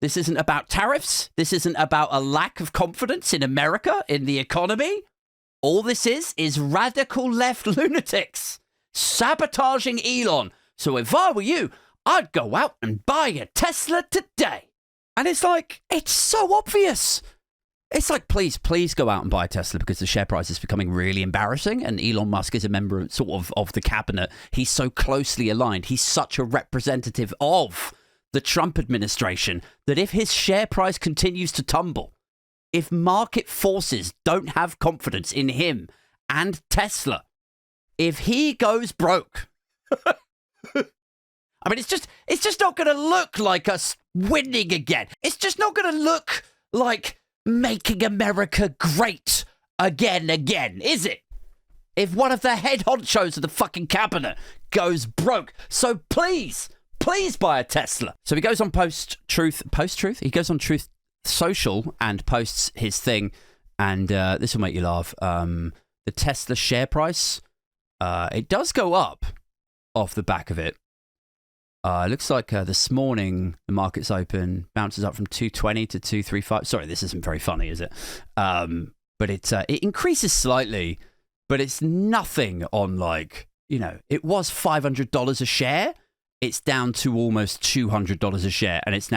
[SPEAKER 9] This isn't about tariffs. This isn't about a lack of confidence in America, in the economy. All this is radical left lunatics sabotaging Elon. So if I were you, I'd go out and buy a Tesla today. And it's like, it's so obvious. It's like, please go out and buy a Tesla because the share price is becoming really embarrassing. And Elon Musk is a member of the cabinet. He's so closely aligned. He's such a representative of the Trump administration that if his share price continues to tumble, if market forces don't have confidence in him and Tesla, if he goes broke, it's just not going to look like us winning again. It's just not going to look like making America great again, is it? If one of the head honchos of the fucking cabinet goes broke. So please buy a Tesla. So he goes on Post-Truth? He goes on Truth Social and posts his thing. And this will make you laugh. The Tesla share price, it does go up off the back of it. It looks like this morning the market's open, bounces up from 220 to 235. Sorry, this isn't very funny, is it? But it increases slightly, but it's nothing on it was $500 a share. It's down to almost $200 a share, and it's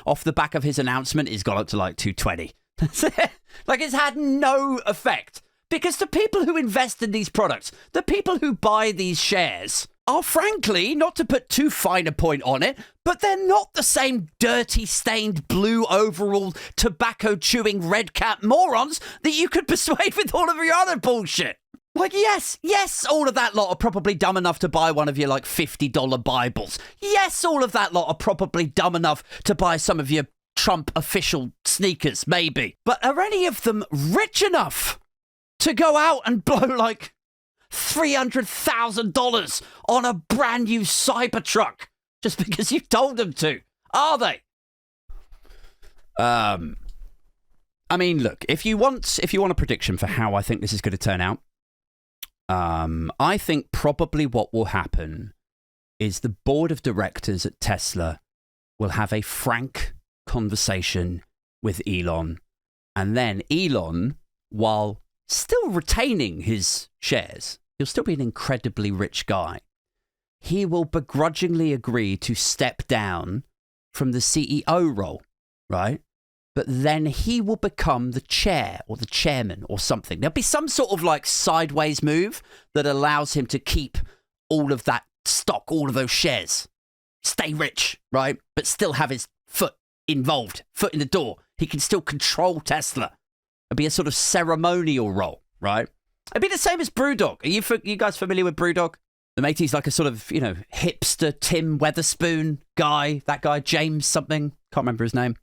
[SPEAKER 9] off the back of his announcement, it's gone up to 220. That's it. It's had no effect because the people who invest in these products, the people who buy these shares, are frankly, not to put too fine a point on it, but they're not the same dirty, stained, blue overall, tobacco-chewing, red-cap morons that you could persuade with all of your other bullshit. Yes, all of that lot are probably dumb enough to buy one of your $50 Bibles. Yes, all of that lot are probably dumb enough to buy some of your Trump official sneakers, maybe. But are any of them rich enough to go out and blow $300,000 on a brand new Cybertruck just because you told them to? Are they? Look, if you want a prediction for how I think this is going to turn out, I think probably what will happen is the board of directors at Tesla will have a frank conversation with Elon, and then Elon, while still retaining his shares, he'll still be an incredibly rich guy. He will begrudgingly agree to step down from the CEO role, right? But then he will become the chair or the chairman or something. There'll be some sort of sideways move that allows him to keep all of that stock, all of those shares, stay rich, right? But still have his foot involved, foot in the door. He can still control Tesla. It'd be a sort of ceremonial role, right? It'd be the same as Brewdog. Are you guys familiar with Brewdog? The matey's like a sort of, hipster Tim Weatherspoon guy. That guy, James something. Can't remember his name.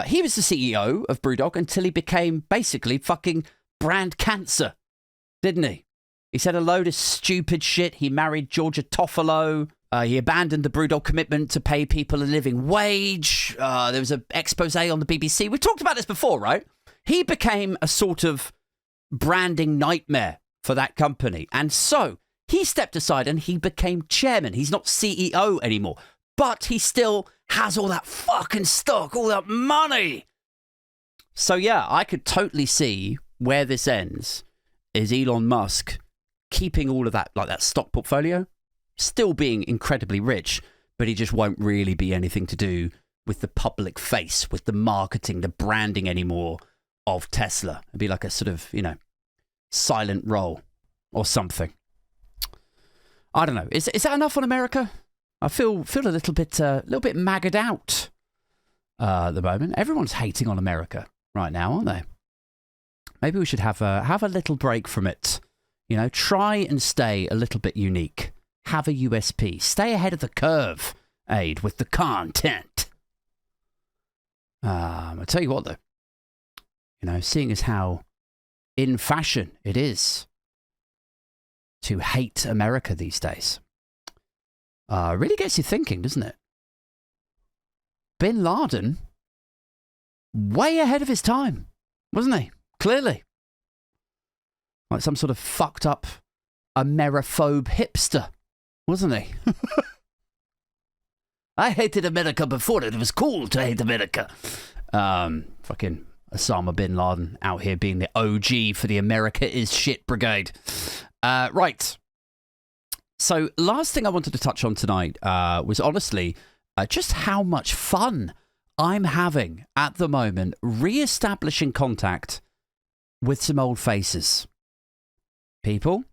[SPEAKER 9] He was the CEO of BrewDog until he became basically fucking brand cancer, didn't he? He said a load of stupid shit. He married Georgia Toffolo. He abandoned the BrewDog commitment to pay people a living wage. There was an expose on the BBC. We've talked about this before, right? He became a sort of branding nightmare for that company. And so he stepped aside and he became chairman. He's not CEO anymore, but he still has all that fucking stock, all that money. So yeah, I could totally see where this ends is Elon Musk keeping all of that, like that stock portfolio, still being incredibly rich, but he just won't really be anything to do with the public face, with the marketing, the branding anymore of Tesla. It'd be like a sort of, silent role or something. I don't know. Is that enough on America? I feel a little bit maggoted out at the moment. Everyone's hating on America right now, aren't they? Maybe we should have a little break from it. Try and stay a little bit unique. Have a USP. Stay ahead of the curve, Aid, with the content. I'll tell you what, though. Seeing as how in fashion it is to hate America these days, really gets you thinking, doesn't it? Bin Laden, way ahead of his time, wasn't he? Clearly. Like some sort of fucked up Ameriphobe hipster, wasn't he? I hated America before it was cool to hate America. Fucking Osama bin Laden out here being the OG for the America is shit brigade. Right. So last thing I wanted to touch on tonight was honestly just how much fun I'm having at the moment re-establishing contact with some old faces. People.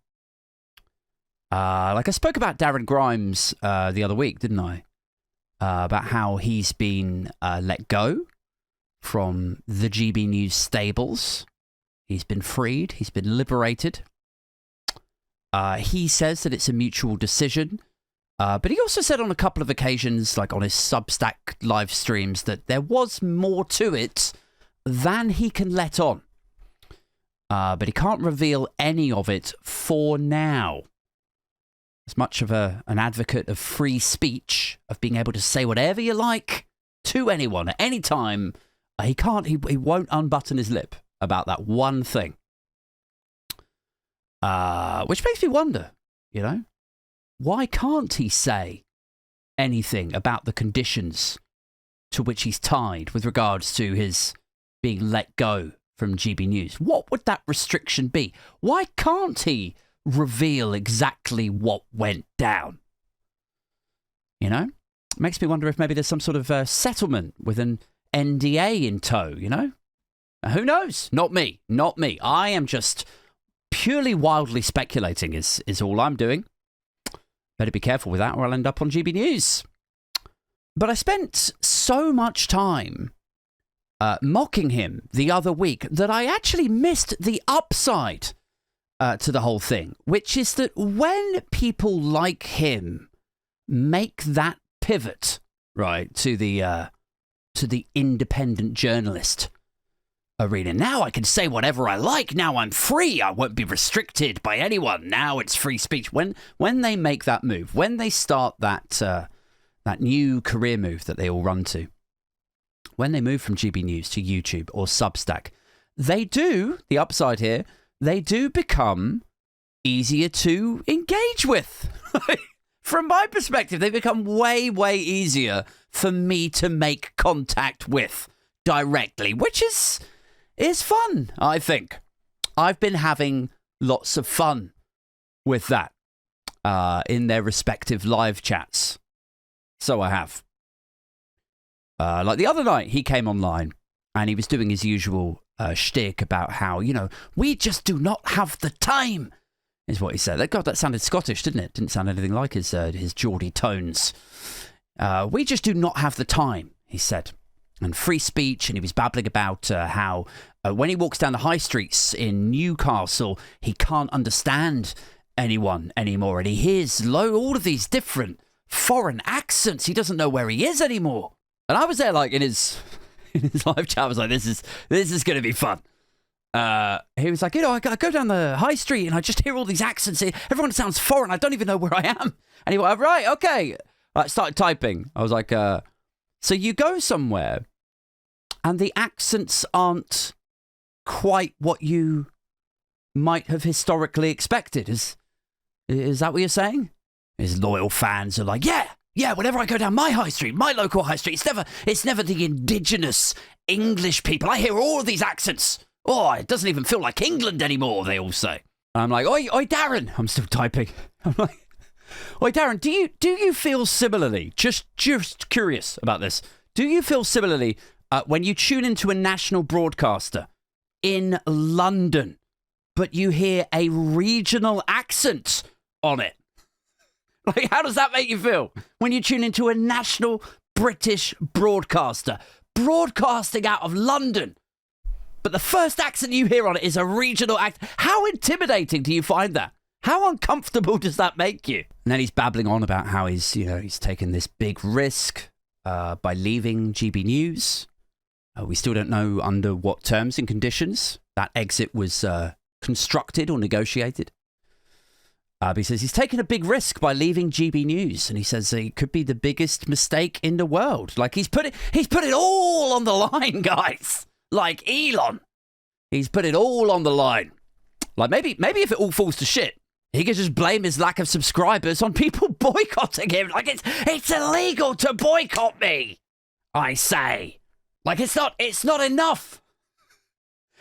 [SPEAKER 9] Like I spoke about Darren Grimes the other week, didn't I? About how he's been let go from the GB News stables. He's been freed. He's been liberated. He says that it's a mutual decision. But he also said on a couple of occasions, like on his Substack live streams, that there was more to it than he can let on. But he can't reveal any of it for now. As much of an advocate of free speech, of being able to say whatever you like to anyone at any time, he won't unbutton his lip about that one thing. Which makes me wonder, why can't he say anything about the conditions to which he's tied with regards to his being let go from GB News? What would that restriction be? Why can't he reveal exactly what went down? Makes me wonder if maybe there's some sort of settlement with an NDA in tow, Who knows? Not me. I am just purely wildly speculating is all I'm doing. Better be careful with that or I'll end up on GB News. But I spent so much time mocking him the other week that I actually missed the upside to the whole thing, which is that when people like him make that pivot, right, to the independent journalist arena, now I can say whatever I like. Now I'm free. I won't be restricted by anyone. Now it's free speech. When they make that move, when they start that new career move that they all run to, when they move from GB News to YouTube or Substack, they do, the upside here, they do become easier to engage with. From my perspective, they become way, way easier for me to make contact with directly, which is fun, I think. I've been having lots of fun with that in their respective live chats. So I have. Like the other night, he came online and he was doing his usual shtick about how, we just do not have the time, is what he said. God, that sounded Scottish, didn't it? Didn't sound anything like his Geordie tones. We just do not have the time, he said. And free speech, and he was babbling about how when he walks down the high streets in Newcastle, he can't understand anyone anymore, and he hears all of these different foreign accents. He doesn't know where he is anymore. And I was there, like in his in his live chat. I was like, this is going to be fun. He was like, I go down the high street and I just hear all these accents. Everyone sounds foreign. I don't even know where I am. And he went, right, okay. I started typing. I was like, so you go somewhere and the accents aren't quite what you might have historically expected. Is that what you're saying? His loyal fans are like, yeah, whenever I go down my high street, my local high street, it's never the indigenous English people. I hear all of these accents. Oh, it doesn't even feel like England anymore, they all say. And I'm like, oi, Darren. I'm still typing. I'm like, oi, Darren, do you feel similarly? Just curious about this. Do you feel similarly when you tune into a national broadcaster in London, but you hear a regional accent on it? Like, how does that make you feel when you tune into a national British broadcaster broadcasting out of London, but the first accent you hear on it is a regional accent? How intimidating do you find that? How uncomfortable does that make you? And then he's babbling on about how he's taken this big risk by leaving GB News. We still don't know under what terms and conditions that exit was constructed or negotiated. But he says he's taken a big risk by leaving GB News, and he says it could be the biggest mistake in the world. Like he's put it all on the line, guys. Like Elon, he's put it all on the line. Like maybe if it all falls to shit, he could just blame his lack of subscribers on people boycotting him. Like it's illegal to boycott me, I say. Like it's not enough.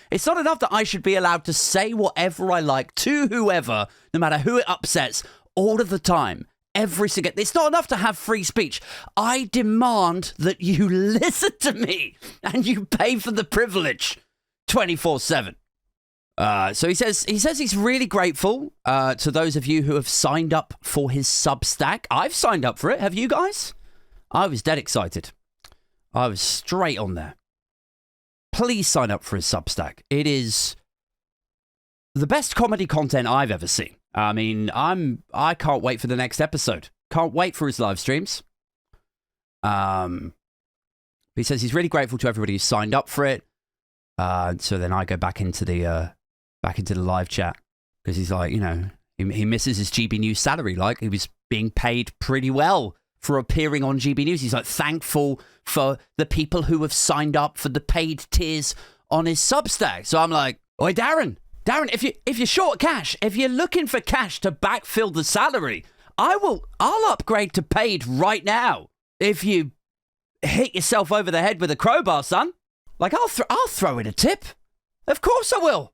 [SPEAKER 9] It's not enough that I should be allowed to say whatever I like to whoever, no matter who it upsets, all of the time, every single. It's not enough to have free speech. I demand that you listen to me and you pay for the privilege 24/7. So he says he's really grateful to those of you who have signed up for his Substack. I've signed up for it. Have you guys? I was dead excited. I was straight on there. Please sign up for his Substack. It is the best comedy content I've ever seen. I mean, I can't wait for the next episode. Can't wait for his live streams. He says he's really grateful to everybody who signed up for it. So then I go back into the live chat because he's like, he misses his GB News salary. Like he was being paid pretty well for appearing on GB News. He's like thankful for the people who have signed up for the paid tiers on his Substack. So I'm like, oi, Darren, if you're short cash, if you're looking for cash to backfill the salary, I'll upgrade to paid right now. If you hit yourself over the head with a crowbar, son, like I'll throw in a tip. Of course I will.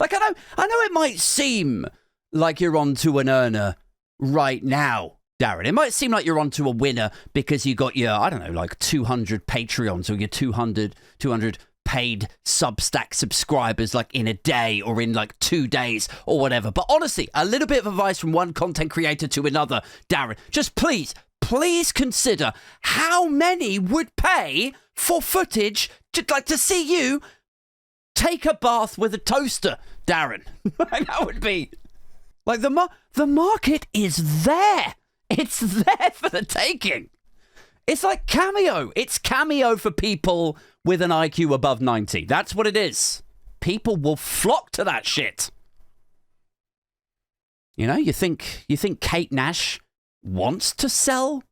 [SPEAKER 9] Like I know it might seem like you're onto an earner right now, Darren. It might seem like you're onto a winner because you got your, I don't know, like 200 Patreons or your 200 paid Substack subscribers like in a day or in like 2 days or whatever. But honestly, a little bit of advice from one content creator to another, Darren. Just please consider how many would pay for footage to see you take a bath with a toaster, Darren. That would be like the market is there. It's there for the taking. It's like Cameo. It's Cameo for people with an IQ above 90. That's what it is. People will flock to that shit. You think Kate Nash wants to sell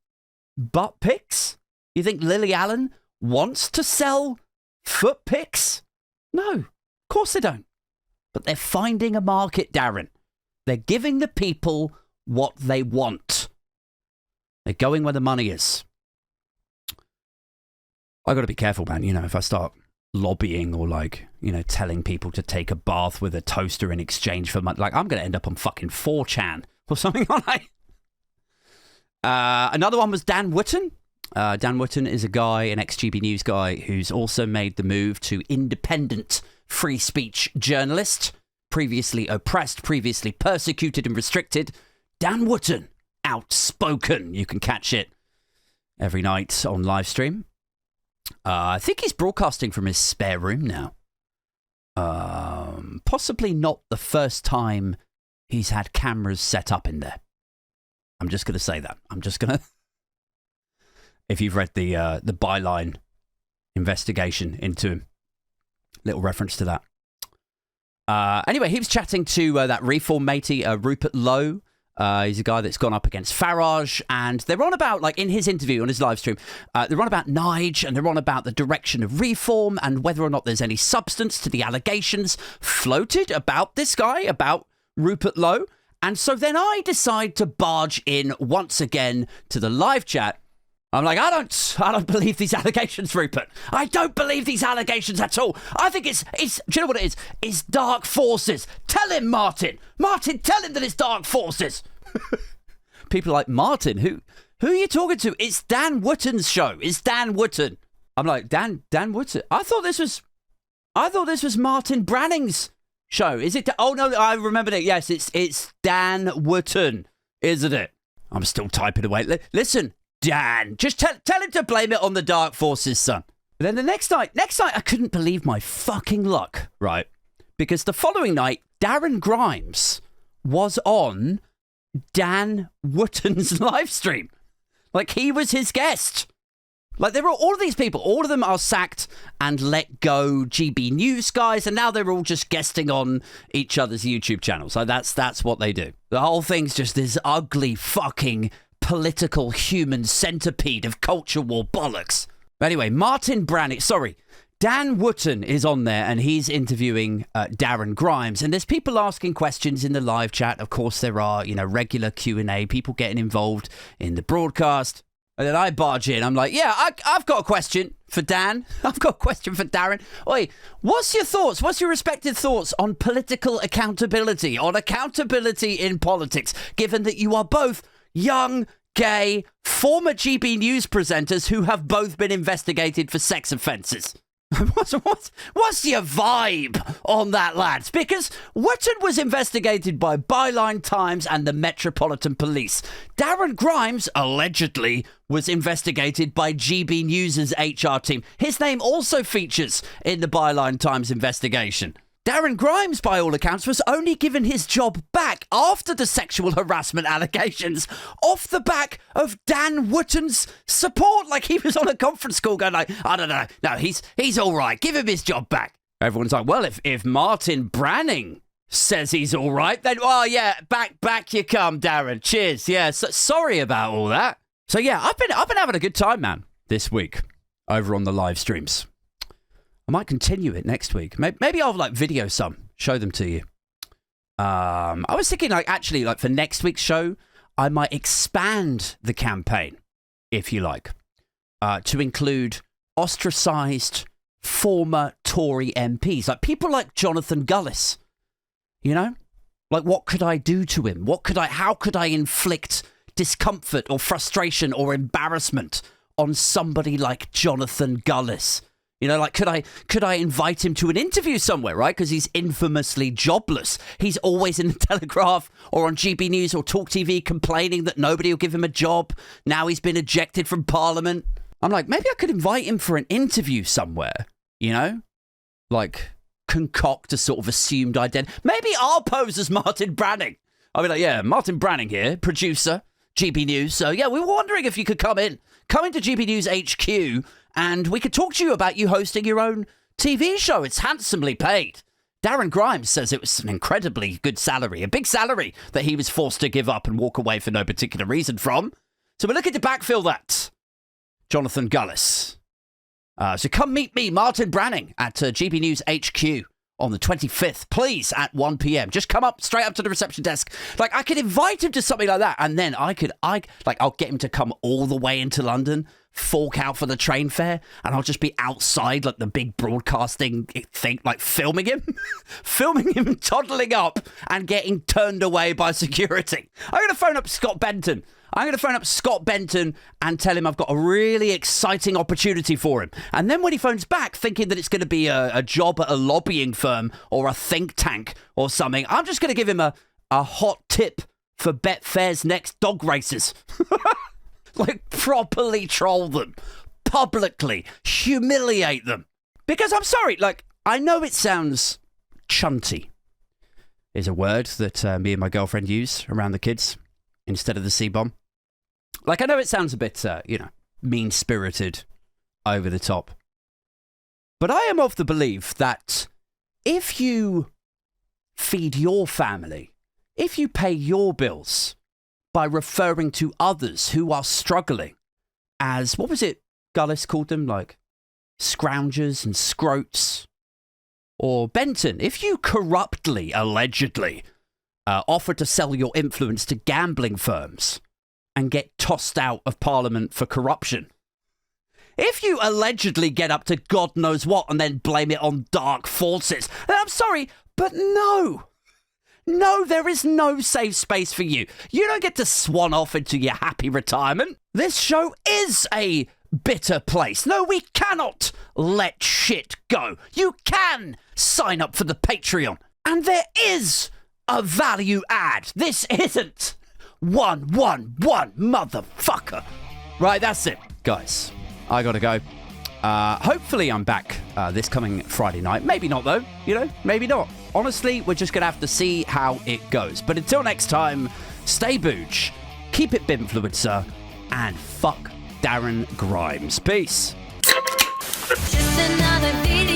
[SPEAKER 9] butt pics? You think Lily Allen wants to sell foot pics? No, of course they don't. But they're finding a market, Darren. They're giving the people what they want. They're going where the money is. I got to be careful, man. If I start lobbying or telling people to take a bath with a toaster in exchange for money, I'm going to end up on fucking 4chan or something like that. Another one was Dan Wootton. Dan Wootton is a guy, an ex-GB News guy, who's also made the move to independent free speech journalist, previously oppressed, previously persecuted and restricted. Dan Wootton, outspoken. You can catch it every night on live stream. I think he's broadcasting from his spare room now. Possibly not the first time he's had cameras set up in there. I'm just going to say that. If you've read the byline investigation into him. Little reference to that. Anyway, he was chatting to that reform matey, Rupert Lowe. He's a guy that's gone up against Farage, and they're on about, like, in his interview on his live stream, they're on about Nige, and they're on about the direction of reform and whether or not there's any substance to the allegations floated about this guy, about Rupert Lowe. And so then I decide to barge in once again to the live chat. I'm like, I don't believe these allegations, Rupert. I don't believe these allegations at all. I think it's do you know what it is? It's dark forces. Tell him, Martin. Martin, tell him that it's dark forces. People are like, Martin, who are you talking to? It's Dan Wootton's show. It's Dan Wootton. I'm like, Dan Wootton. I thought this was Martin Branning's show. Is it? Oh no, I remembered it. Yes, it's Dan Wootton, isn't it? I'm still typing away. Listen, Dan, just tell him to blame it on the dark forces, son. But then the next night, I couldn't believe my fucking luck, right? Because the following night, Darren Grimes was on Dan Wootton's live stream. Like, he was his guest. Like, there were all of these people, all of them are sacked and let go GB News guys, and now they're all just guesting on each other's YouTube channels. So that's what they do. The whole thing's just this ugly fucking political human centipede of culture war bollocks. Anyway, Dan Wootton is on there, and he's interviewing Darren Grimes, and there's people asking questions in the live chat. Of course, there are, regular Q&A, people getting involved in the broadcast. And then I barge in. I'm like, yeah, I've got a question for Dan. I've got a question for Darren. Oi, what's your thoughts? What's your respective thoughts on political accountability, on accountability in politics, given that you are both young, gay, former GB News presenters who have both been investigated for sex offences? What's your vibe on that, lads? Because Wootton was investigated by Byline Times and the Metropolitan Police. Darren Grimes, allegedly, was investigated by GB News' HR team. His name also features in the Byline Times investigation. Darren Grimes, by all accounts, was only given his job back after the sexual harassment allegations off the back of Dan Wootton's support. Like, he was on a conference call going like, I don't know, no, he's all right, give him his job back. Everyone's like, well, if Martin Branning says he's all right, then, oh yeah, back you come, Darren. Cheers. Yeah, so, sorry about all that. So yeah, I've been having a good time, man, this week over on the live streams. I might continue it next week. Maybe I'll video some, show them to you. I was thinking actually for next week's show, I might expand the campaign, if you like, to include ostracised former Tory MPs, like people like Jonathan Gullis. What could I do to him? How could I inflict discomfort or frustration or embarrassment on somebody like Jonathan Gullis? Could I invite him to an interview somewhere, right? Because he's infamously jobless. He's always in the Telegraph or on GB News or Talk TV complaining that nobody will give him a job. Now he's been ejected from Parliament. I'm like, maybe I could invite him for an interview somewhere, concoct a sort of assumed identity. Maybe I'll pose as Martin Branning. I'll be like, yeah, Martin Branning here, producer, GB News. So yeah, we were wondering if you could come into GB News HQ and we could talk to you about you hosting your own TV show. It's handsomely paid. Darren Grimes says it was an incredibly good salary, a big salary that he was forced to give up and walk away for no particular reason from. So we're looking to backfill that. Jonathan Gullis. So come meet me, Martin Branning, at GB News HQ on the 25th, please, at 1 p.m. Just come straight up to the reception desk. I could invite him to something like that, and then I'll get him to come all the way into London, fork out for the train fare, and I'll just be outside the big broadcasting thing, filming him, toddling up and getting turned away by security. I'm going to phone up Scott Benton. And tell him I've got a really exciting opportunity for him. And then when he phones back, thinking that it's going to be a job at a lobbying firm or a think tank or something, I'm just going to give him a hot tip for Betfair's next dog races. Properly troll them, publicly humiliate them. Because I'm sorry, I know it sounds chunty, is a word that me and my girlfriend use around the kids instead of the C-bomb. I know it sounds a bit, mean-spirited, over the top. But I am of the belief that if you feed your family, if you pay your bills by referring to others who are struggling as, what was it Gullis called them? Like scroungers and scroats. Or Benton, if you corruptly, allegedly, offer to sell your influence to gambling firms and get tossed out of Parliament for corruption, if you allegedly get up to God knows what and then blame it on dark forces, I'm sorry, but no, there is no safe space for you. You don't get to swan off into your happy retirement. This show is a bitter place. No, we cannot let shit go. You can sign up for the Patreon, and there is a value add. This isn't 111 motherfucker. Right, that's it, guys. I gotta go. Hopefully I'm back this coming Friday night. Maybe not, though. Maybe not. Honestly, we're just gonna have to see how it goes. But until next time, stay booge, keep it Bimfluencer, and fuck Darren Grimes. Peace.
[SPEAKER 10] Just another video.